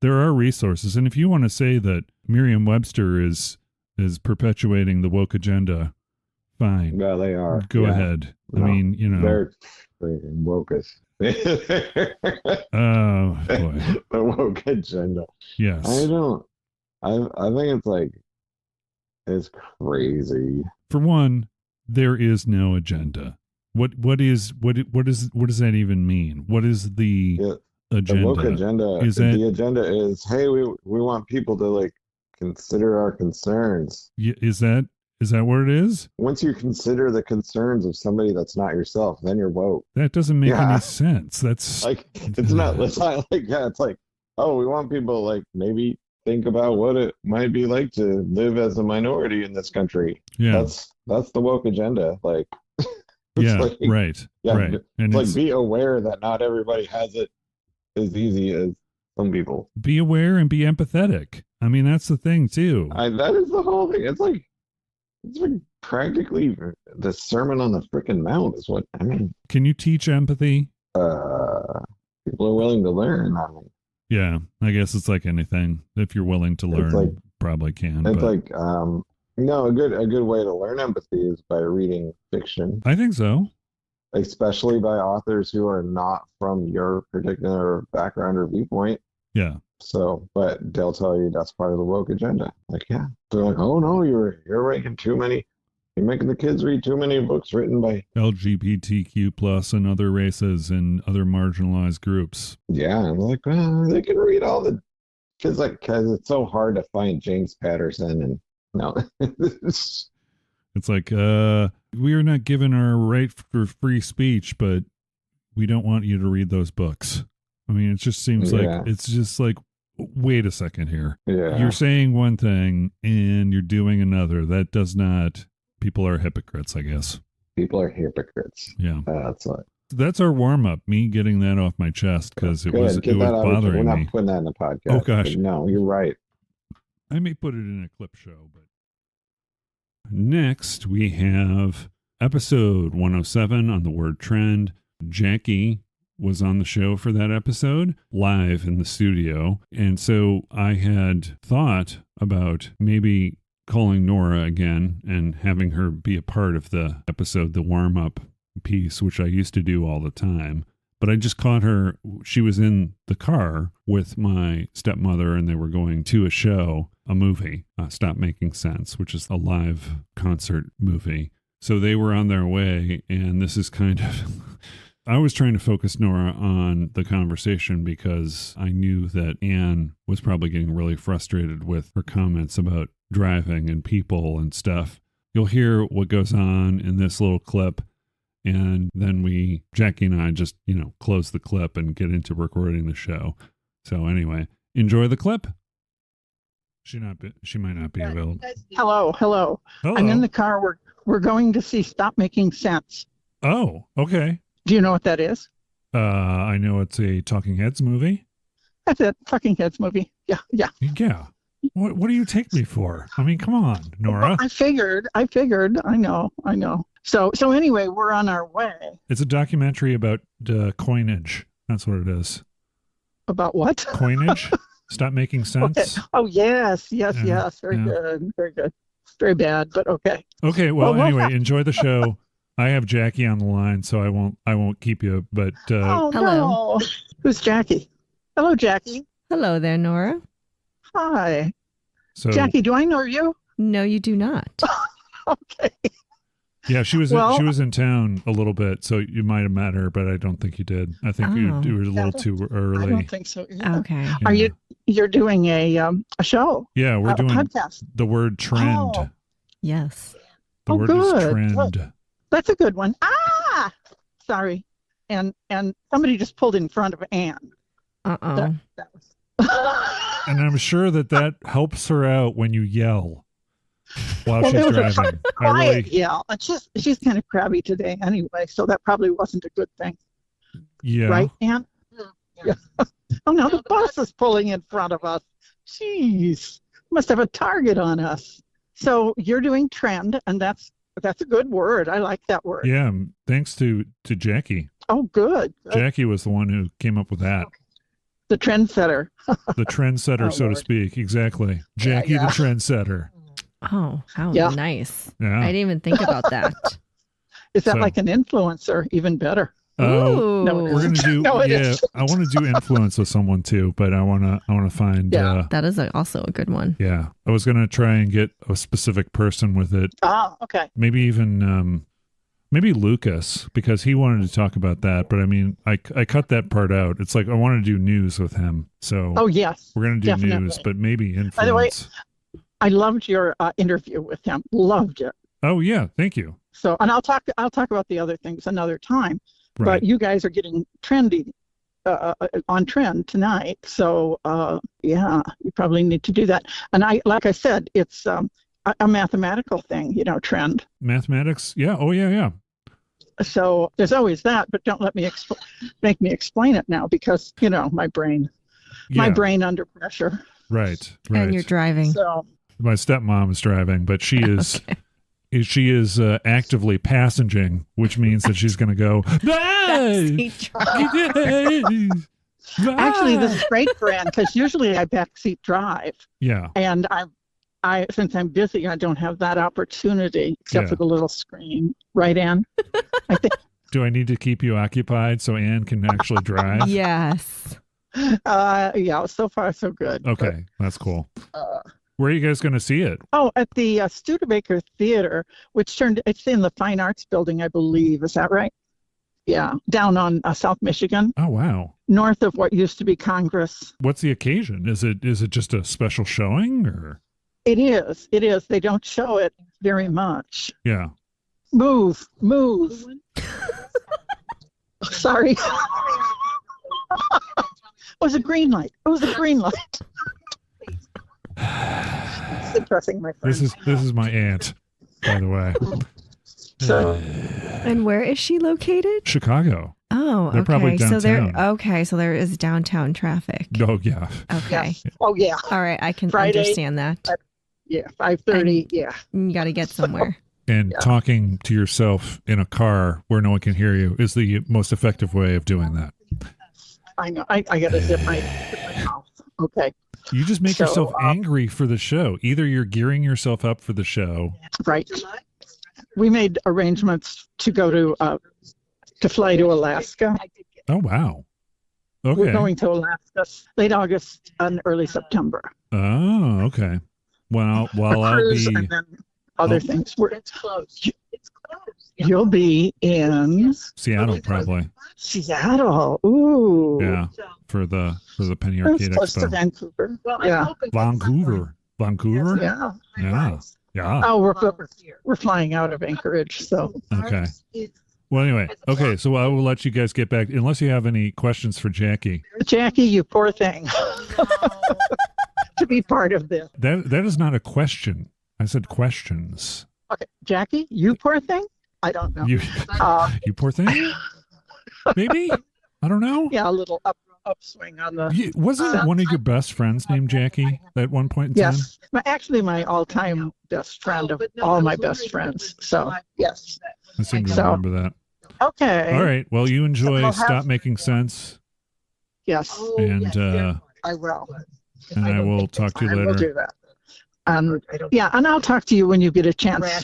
there are resources, and if you want to say that Merriam-Webster is perpetuating the woke agenda, fine. Yeah, they are. Go ahead. No, I mean, they're freaking wokest. Oh boy, the woke agenda. Yes, I think it's crazy. For one, there is no agenda. What does that even mean? What is the agenda? The woke agenda. The agenda is, hey, we want people to consider our concerns. Is that what it is? Once you consider the concerns of somebody that's not yourself, then you're woke. That doesn't make any sense. That's it's not it's like, oh, we want people to maybe think about what it might be like to live as a minority in this country. Yeah. That's the woke agenda. Right. Yeah, right. And it's be aware that not everybody has it as easy as Some people. Be aware and be empathetic. I mean, that's the thing too. That is the whole thing. It's like practically the Sermon on the Frickin' Mount is what I mean. Can you teach empathy? People are willing to learn. I mean, yeah, I guess it's like anything. If you're willing to learn, probably can. It's but... like no, a good way to learn empathy is by reading fiction. I think so. Especially by authors who are not from your particular background or viewpoint. Yeah. So, but they'll tell you that's part of the woke agenda. Like, yeah. They're like, oh no, you're making too many. You're making the kids read too many books written by LGBTQ plus and other races and other marginalized groups. Yeah, I'm like, they can read all the kids because it's so hard to find James Patterson and no. It's like, we are not given our right for free speech, but we don't want you to read those books. I mean, it just seems like, it's just like, wait a second here. Yeah. You're saying one thing and you're doing another. That does not, people are hypocrites, I guess. People are hypocrites. Yeah. That's our warm up, me getting that off my chest because it was bothering me. We're not putting that in the podcast. Oh, gosh. No, you're right. I may put it in a clip show, but next we have episode 107 on the word trend. Jackie was on the show for that episode live in the studio. And so I had thought about maybe calling Norah again and having her be a part of the episode, the warm up piece, which I used to do all the time. But I just caught her. She was in the car with my stepmother and they were going to a show, a movie, Stop Making Sense, which is a live concert movie. So they were on their way. And this is kind of, I was trying to focus Norah on the conversation because I knew that Anne was probably getting really frustrated with her comments about driving and people and stuff. You'll hear what goes on in this little clip. And then Jackie and I just, close the clip and get into recording the show. So anyway, enjoy the clip. She might not be available. Hello. I'm in the car. We're going to see Stop Making Sense. Oh, okay. Do you know what that is? I know it's a Talking Heads movie. That's it. Talking Heads movie. Yeah. Yeah. What do you take me for? I mean, come on, Norah. Well, I figured. I know. So anyway, we're on our way. It's a documentary about coinage. That's what it is. About what? Coinage. Stop Making Sense. Okay. Oh, yes. Very good. Very bad, but okay. Okay. Well, anyway, enjoy the show. I have Jackie on the line, so I won't keep you. But hello. No. Who's Jackie? Hello, Jackie. Hello there, Norah. Hi. So, Jackie, do I know you? No, you do not. Okay. Yeah, she was in town a little bit, so you might have met her, but I don't think you did. I think you were a little too early. I don't think so either. Okay. Yeah. You're doing a show? Yeah, we're doing podcast. The word trend. Oh. Yes. The word good. is trend. Good. That's a good one. Sorry. And somebody just pulled in front of Anne. Uh-oh. That was... And I'm sure that helps her out when you yell while she's driving. Quiet yell. She's kind of crabby today anyway, so that probably wasn't a good thing. Yeah. Right, Anne? Yeah. Oh, now the bus is pulling in front of us. Jeez. Must have a target on us. So you're doing trend, and that's a good word. I like that word. Yeah, thanks to Jackie. Oh, good. Jackie was the one who came up with that. The trendsetter. The trendsetter, so to speak. Exactly. Jackie, the trendsetter. Oh, how nice. Yeah. I didn't even think about that. Is that like an influencer? Even better. Ooh. No, we're gonna do. I want to do influence with someone too, but I want to find. Yeah, that is also a good one. Yeah, I was gonna try and get a specific person with it. Oh, okay. Maybe even maybe Lukas, because he wanted to talk about that, but I mean, I cut that part out. It's like I want to do news with him, so. Oh yes. We're gonna do definitely news, but maybe influence. By the way, I loved your interview with him. Loved it. Oh yeah, thank you. So, and I'll talk about the other things another time. Right. But you guys are getting trendy on trend tonight. So, you probably need to do that. And like I said, it's a mathematical thing, trend. Mathematics? Yeah. Oh, yeah. So there's always that, but don't let me make me explain it now because, my brain. my brain under pressure. Right. And you're driving. So My stepmom is driving, but she is she is actively passenging, which means that she's going to go. Backseat drive. actually, this is great for Ann because usually I backseat drive, Yeah. and I since I'm busy, I don't have that opportunity except for the little screen. Right, Ann? I think. Do I need to keep you occupied so Ann can actually drive? Yes. Yeah. So far, so good. Okay, that's cool. Where are you guys going to see it? Oh, at the Studebaker Theater, it's in the Fine Arts Building, I believe. Is that right? Yeah, down on South Michigan, Oh, wow. north of what used to be Congress. What's the occasion? Is it just a special showing or? It is. It is. They don't show it very much. Yeah. Move. Sorry. It was a green light. It's impressing my friend. This is my aunt, by the way. So, And where is she located? Chicago. Oh, They're okay. probably So downtown. so there is downtown traffic. Oh, yeah. Okay. yes. Oh, yeah. All right, I can Friday. understand that. Yeah, 5:30. Yeah. You got to get somewhere. And Yeah. talking to yourself in a car where no one can hear you is the most effective way of doing that. I know. I got to zip my mouth. Okay. You just make So, yourself angry for the show. Either you're gearing yourself up for the show. Right. We made arrangements to go to fly to Alaska. Oh, wow. Okay. We're going to Alaska late August and early September. Oh, okay. Well, while A I'll cruise be and then other Oh. things. It's close. It's close. You'll be in Seattle, probably. Seattle. Ooh. Yeah, for the Penny That's Arcade close to Expo. Vancouver. Well, Yeah. I'm hoping that's Vancouver. Vancouver? Yeah. Yeah. Yeah. Oh, we're flying out of Anchorage, so Okay. Well, anyway. Okay, so I will let you guys get back, unless you have any questions for Jackie. Jackie, you poor thing, to be part of this. That is not a question. I said questions. Okay, Jackie, you poor thing. I don't know. You Uh, you poor thing? Maybe? I don't know. yeah, a little upswing on the. Wasn't one of your best friends named Jackie at one point in time? Yes, actually, my all-time best friend of all my best friends. So yes. I seem to So- remember that. Okay. All right. Well, you enjoy I'll have- Stop Making Sense, Yes, and I will. and I will talk to you I will later. do that. Yeah, and I'll talk to you when you get a chance. Yeah,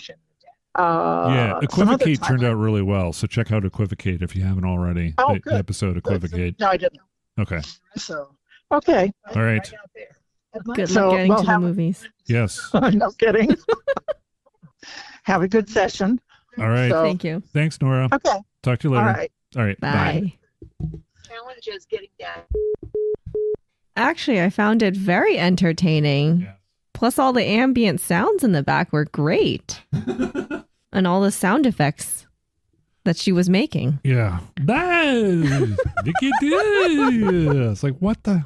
some other Equivocate time. turned out really well, so check out Equivocate if you haven't already. Oh, the good. episode Equivocate. No, I didn't. Okay. So, okay. All right. Good So, luck getting we'll to the have- movies. Yes. No kidding. Have a good session. All right. So- Thank you. Thanks, Nora. Okay. Talk to you later. All right. All right. Bye. Challenge is getting down. Actually, I found it very entertaining. Yeah. Plus, all the ambient sounds in the back were great. And all the sound effects that she was making. Yeah. It's like, what the?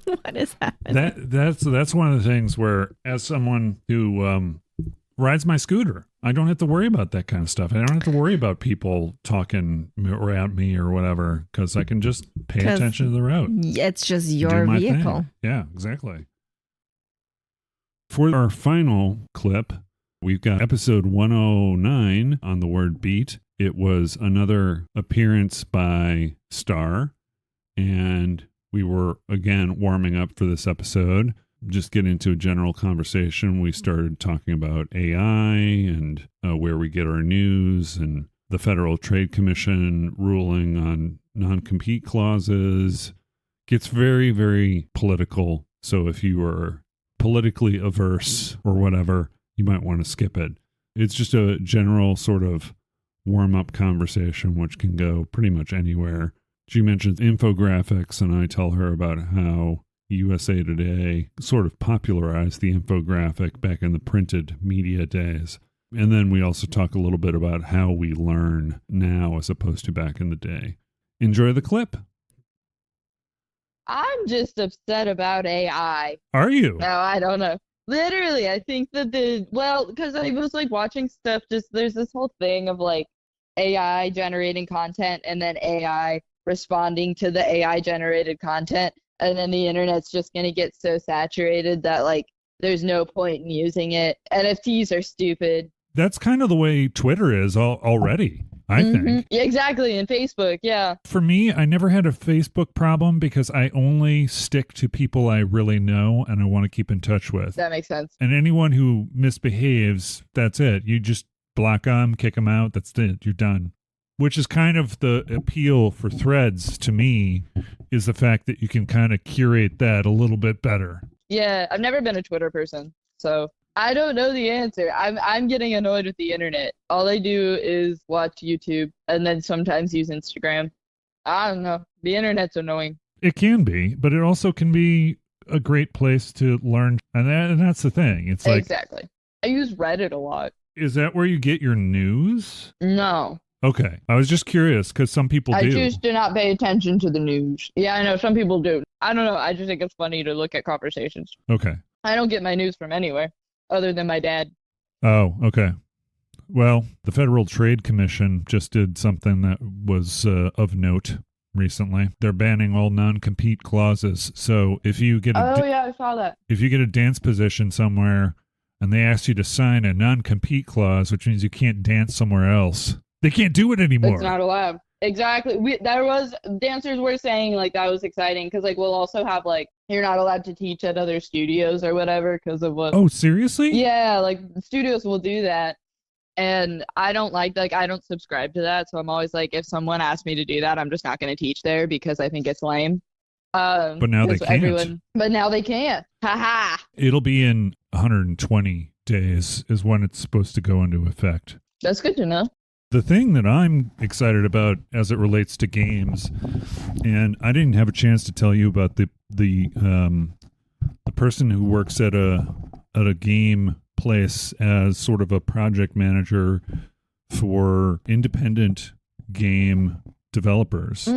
What is happening? That's one of the things where, as someone who rides my scooter, I don't have to worry about that kind of stuff. I don't have to worry about people talking around me or whatever, because I can just pay 'Cause attention to the road. It's just Do your my vehicle. thing. Yeah, exactly. For our final clip, we've got episode 109 on the word beat. It was another appearance by Star, and we were, again, warming up for this episode. Just get into a general conversation. We started talking about AI and where we get our news and the Federal Trade Commission ruling on non-compete clauses. Gets very, very political. So if you are politically averse or whatever, you might want to skip it. It's just a general sort of warm-up conversation, which can go pretty much anywhere. She mentions infographics, and I tell her about how USA Today sort of popularized the infographic back in the printed media days. And then we also talk a little bit about how we learn now as opposed to back in the day. Enjoy the clip. I'm just upset about AI. Are you? No, I don't know. Literally, I think that because I was like watching stuff, there's this whole thing of like AI generating content and then AI responding to the AI generated content. and then the internet's just going to get so saturated that like there's no point in using it. NFTs are stupid. That's kind of the way Twitter is already, I think. Yeah, exactly. And Facebook, yeah. For me, I never had a Facebook problem because I only stick to people I really know and I want to keep in touch with. That makes sense. And anyone who misbehaves, that's it. You just block them, kick them out. That's it. You're done. Which is kind of the appeal for Threads to me, is the fact that you can kind of curate that a little bit better. Yeah, I've never been a Twitter person, so I don't know the answer. I'm getting annoyed with the internet. All I do is watch YouTube and then sometimes use Instagram. I don't know. The internet's annoying. It can be, but it also can be a great place to learn. And that's the thing. It's like, exactly. I use Reddit a lot. Is that where you get your news? No. Okay. I was just curious because some people do. I choose to not pay attention to the news. Yeah, I know. Some people do. I don't know. I just think it's funny to look at conversations. Okay. I don't get my news from anywhere other than my dad. Oh, okay. Well, the Federal Trade Commission just did something that was of note recently. They're banning all non-compete clauses. So if you get yeah, I saw that. If you get a dance position somewhere and they ask you to sign a non-compete clause, which means you can't dance somewhere else, they can't do it anymore. It's not allowed. Exactly. Dancers were saying like that was exciting because like we'll also have like you're not allowed to teach at other studios or whatever because of what. Oh, seriously? Yeah, like studios will do that. And I don't I don't subscribe to that. So I'm always like, if someone asks me to do that, I'm just not going to teach there because I think it's lame. But now they can't. But now they can't. Ha ha. It'll be in 120 days is when it's supposed to go into effect. That's good to know. The thing that I'm excited about as it relates to games, and I didn't have a chance to tell you about the person who works at a game place as sort of a project manager for independent game developers.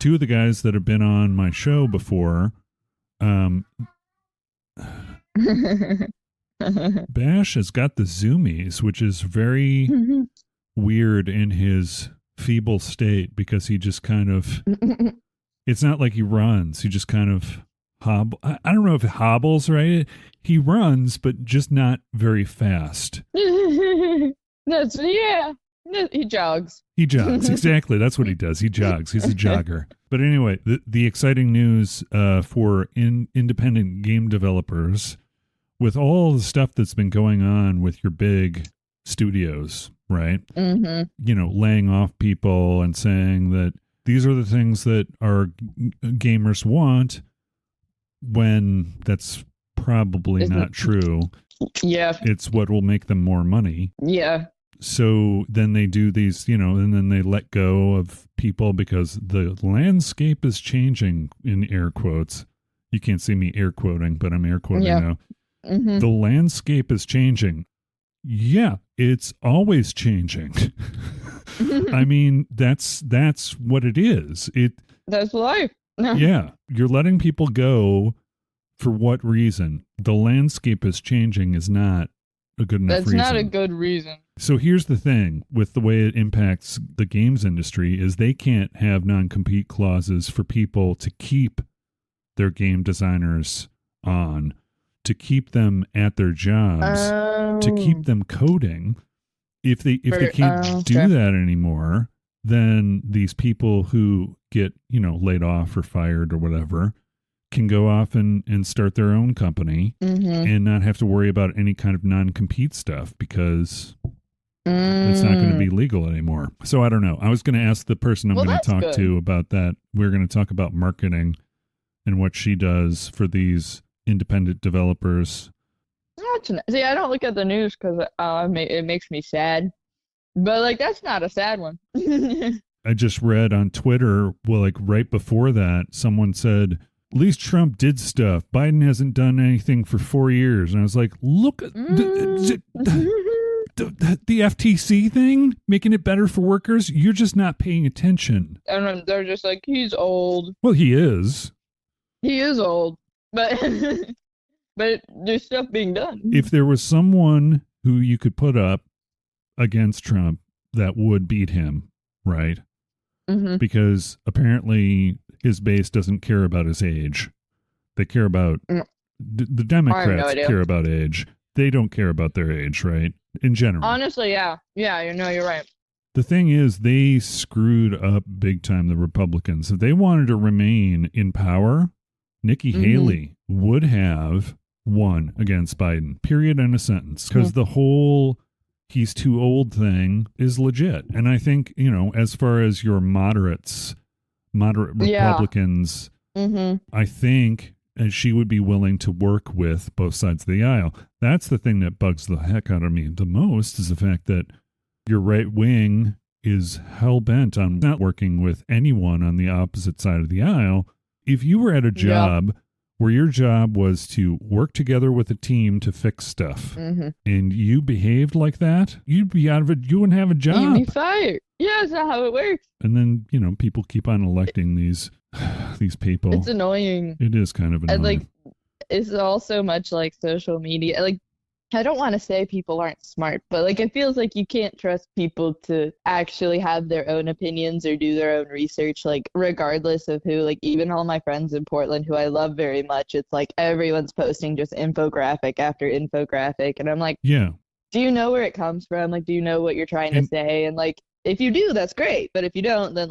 Two of the guys that have been on my show before, Bash has got the zoomies, which is very weird in his feeble state because he just kind of, it's not like he runs. He just kind of I don't know if it hobbles, right? He runs, but just not very fast. He jogs. He jogs. Exactly. That's what he does. He jogs. He's a jogger. But anyway, the exciting news for independent game developers, with all the stuff that's been going on with your big studios, right? You know, laying off people and saying that these are the things that our gamers want, when that's probably not true. Yeah. It's what will make them more money. Yeah. So then they do these, you know, and then they let go of people because the landscape is changing, in air quotes. You can't see me air quoting, but I'm air quoting now. The landscape is changing. Yeah, it's always changing. I mean, that's what it is. That's life. Yeah, you're letting people go for what reason? The landscape is changing is not a good enough reason. That's not a good reason. So here's the thing with the way it impacts the games industry is they can't have non-compete clauses for people to keep their game designers on, to keep them at their jobs, to keep them coding. If they can't do that anymore, then these people who get, you know, laid off or fired or whatever can go off and start their own company and not have to worry about any kind of non-compete stuff because it's not going to be legal anymore. So I don't know. I was going to ask the person I'm going to talk to about that. We're going to talk about marketing and what she does for these independent developers. See, I don't look at the news because it makes me sad. But, like, that's not a sad one. I just read on Twitter, well, like, right before that, someone said, at least Trump did stuff. Biden hasn't done anything for 4 years. And I was like, look at the FTC thing, making it better for workers. You're just not paying attention. And they're just like, he's old. Well, he is. He is old. But but there's stuff being done. If there was someone who you could put up against Trump that would beat him, right? Because apparently his base doesn't care about his age. They care about the Democrats care about age. They don't care about their age, right? In general. Honestly, yeah. Yeah, you're right. The thing is, they screwed up big time, the Republicans. If they wanted to remain in power, Nikki Haley would have won against Biden, period, end of sentence. Because the whole he's too old thing is legit. And I think, as far as your moderate Republicans, I think and she would be willing to work with both sides of the aisle. That's the thing that bugs the heck out of me the most, is the fact that your right wing is hell-bent on not working with anyone on the opposite side of the aisle. If you were at a job where your job was to work together with a team to fix stuff, and you behaved like that, you'd be out of it. You wouldn't have a job. You'd be fired. Yeah, that's not how it works. And then, people keep on electing these people. It's annoying. It is kind of annoying. And it's also much like social media. I don't want to say people aren't smart, but it feels like you can't trust people to actually have their own opinions or do their own research, regardless of who. Even all my friends in Portland, who I love very much, it's everyone's posting just infographic after infographic, and I'm like, yeah, do you know where it comes from? Do you know what you're trying to say? And if you do, that's great, but if you don't, then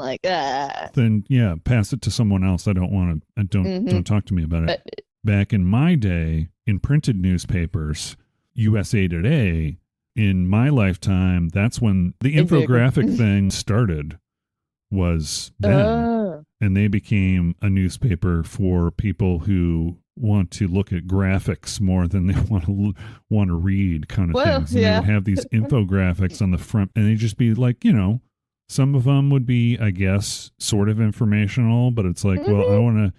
then yeah, pass it to someone else. I don't want to. Don't talk to me about it. But back in my day, in printed newspapers, USA Today, in my lifetime, that's when the infographic thing started, was then. And they became a newspaper for people who want to look at graphics more than they want to read, kind of things. And they would have these infographics on the front, and they'd just be some of them would be, I guess, sort of informational, but it's well, I want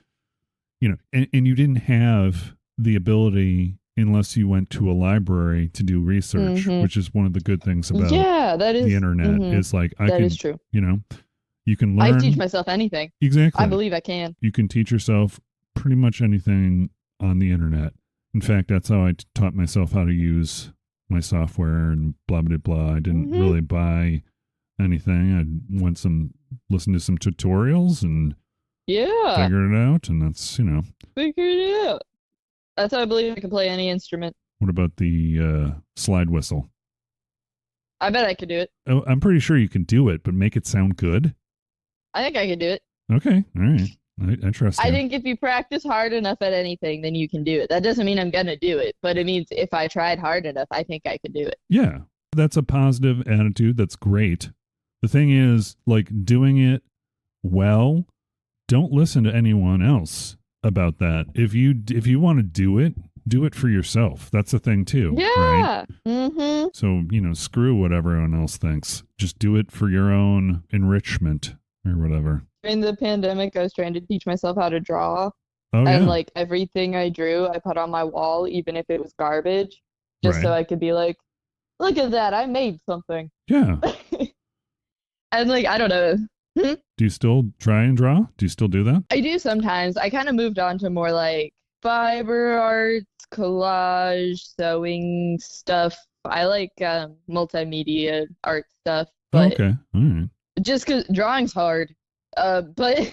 to, and you didn't have the ability, unless you went to a library, to do research, which is one of the good things about the internet. Is is true. You can learn. I teach myself anything. Exactly. I believe I can. You can teach yourself pretty much anything on the internet. In fact, that's how I taught myself how to use my software and blah, blah, blah. I didn't really buy anything. I listened to some tutorials and figured it out. And that's, Figured it out. That's how I believe I can play any instrument. What about the slide whistle? I bet I could do it. Oh, I'm pretty sure you can do it, but make it sound good. I think I can do it. Okay. All right. I trust you. I think if you practice hard enough at anything, then you can do it. That doesn't mean I'm going to do it, but it means if I tried hard enough, I think I could do it. Yeah. That's a positive attitude. That's great. The thing is, doing it well, don't listen to anyone else about that. If you want to do it for yourself. That's the thing too. Yeah. Right? So, screw what everyone else thinks. Just do it for your own enrichment or whatever. During the pandemic, I was trying to teach myself how to draw. Oh, and everything I drew, I put on my wall, even if it was garbage, just so I could be look at that, I made something. Yeah. And I don't know. Do you still try and draw? Do you still do that? I do sometimes. I kind of moved on to more fiber arts, collage, sewing stuff. I like multimedia art stuff. But okay. All right. Just because drawing's hard. But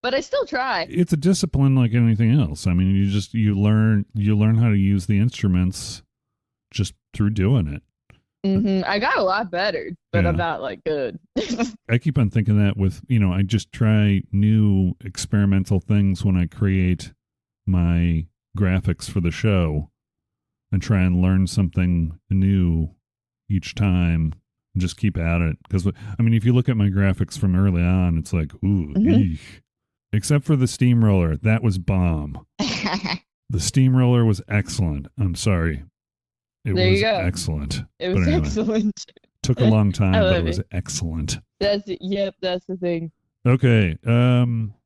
I still try. It's a discipline like anything else. I mean, you learn how to use the instruments just through doing it. I got a lot better, but I'm not good. I keep on thinking that with, I just try new experimental things when I create my graphics for the show and try and learn something new each time and just keep at it. Because, if you look at my graphics from early on, it's eek. Except for the steamroller. That was bomb. The steamroller was excellent. I'm sorry. It was excellent. It was excellent. Took a long time, but it was excellent. That's the thing. Okay.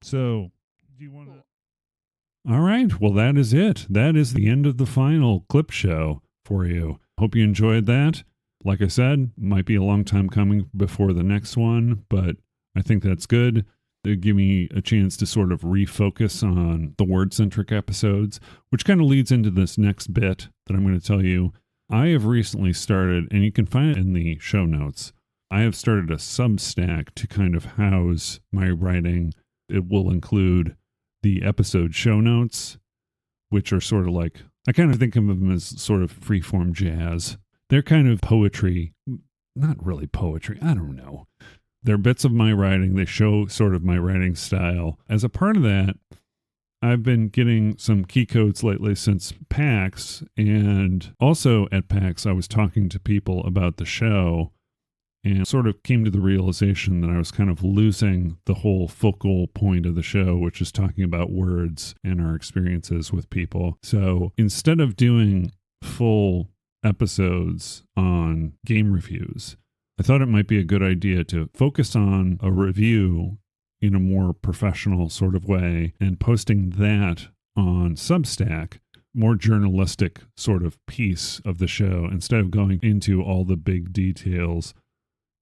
So do you want to? All right. Well, that is it. That is the end of the final clip show for you. Hope you enjoyed that. Like I said, might be a long time coming before the next one, but I think that's good. They give me a chance to sort of refocus on the word-centric episodes, which kind of leads into this next bit that I'm going to tell you. I have recently started, and you can find it in the show notes, I have started a Substack to kind of house my writing. it will include the episode show notes, which are sort of like, I kind of think of them as sort of freeform jazz. They're kind of poetry, not really poetry, I don't know. They're bits of my writing. They show sort of my writing style. As a part of that, I've been getting some key codes lately since PAX, and also at PAX I was talking to people about the show and sort of came to the realization that I was kind of losing the whole focal point of the show, which is talking about words and our experiences with people. So instead of doing full episodes on game reviews, I thought it might be a good idea to focus on a review in a more professional sort of way and posting that on Substack, more journalistic sort of piece of the show, instead of going into all the big details,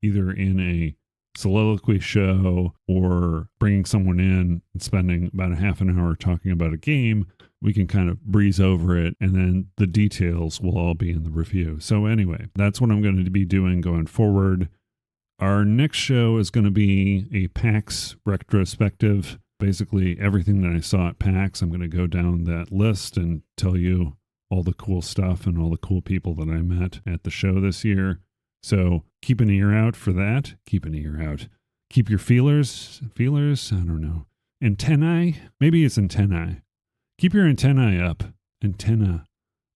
either in a soliloquy show or bringing someone in and spending about a half an hour talking about a game. We can kind of breeze over it, and then the details will all be in the review. So anyway, that's what I'm going to be doing going forward. Our next show is going to be a PAX retrospective. Basically, everything that I saw at PAX, I'm going to go down that list and tell you all the cool stuff and all the cool people that I met at the show this year. So keep an ear out for that. Keep an ear out. Keep your feelers, I don't know. Antennae? Maybe it's antennae. Keep your antennae up. Antennae,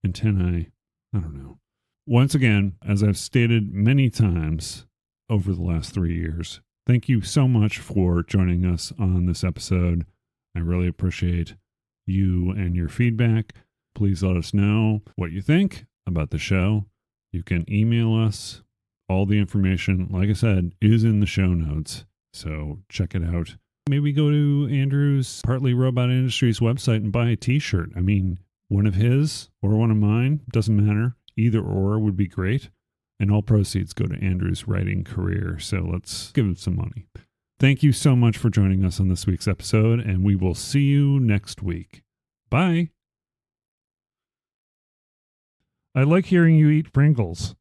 I don't know. Once again, as I've stated many times over the last 3 years, thank you so much for joining us on this episode. I really appreciate you and your feedback. Please let us know what you think about the show. You can email us. All the information, like I said, is in the show notes, so check it out. Maybe go to Andrew's Partly Robot Industries website and buy a t-shirt. I mean, one of his or one of mine, doesn't matter. Either or would be great. And all proceeds go to Andrew's writing career, so let's give him some money. Thank you so much for joining us on this week's episode, and we will see you next week. Bye! I like hearing you eat Pringles.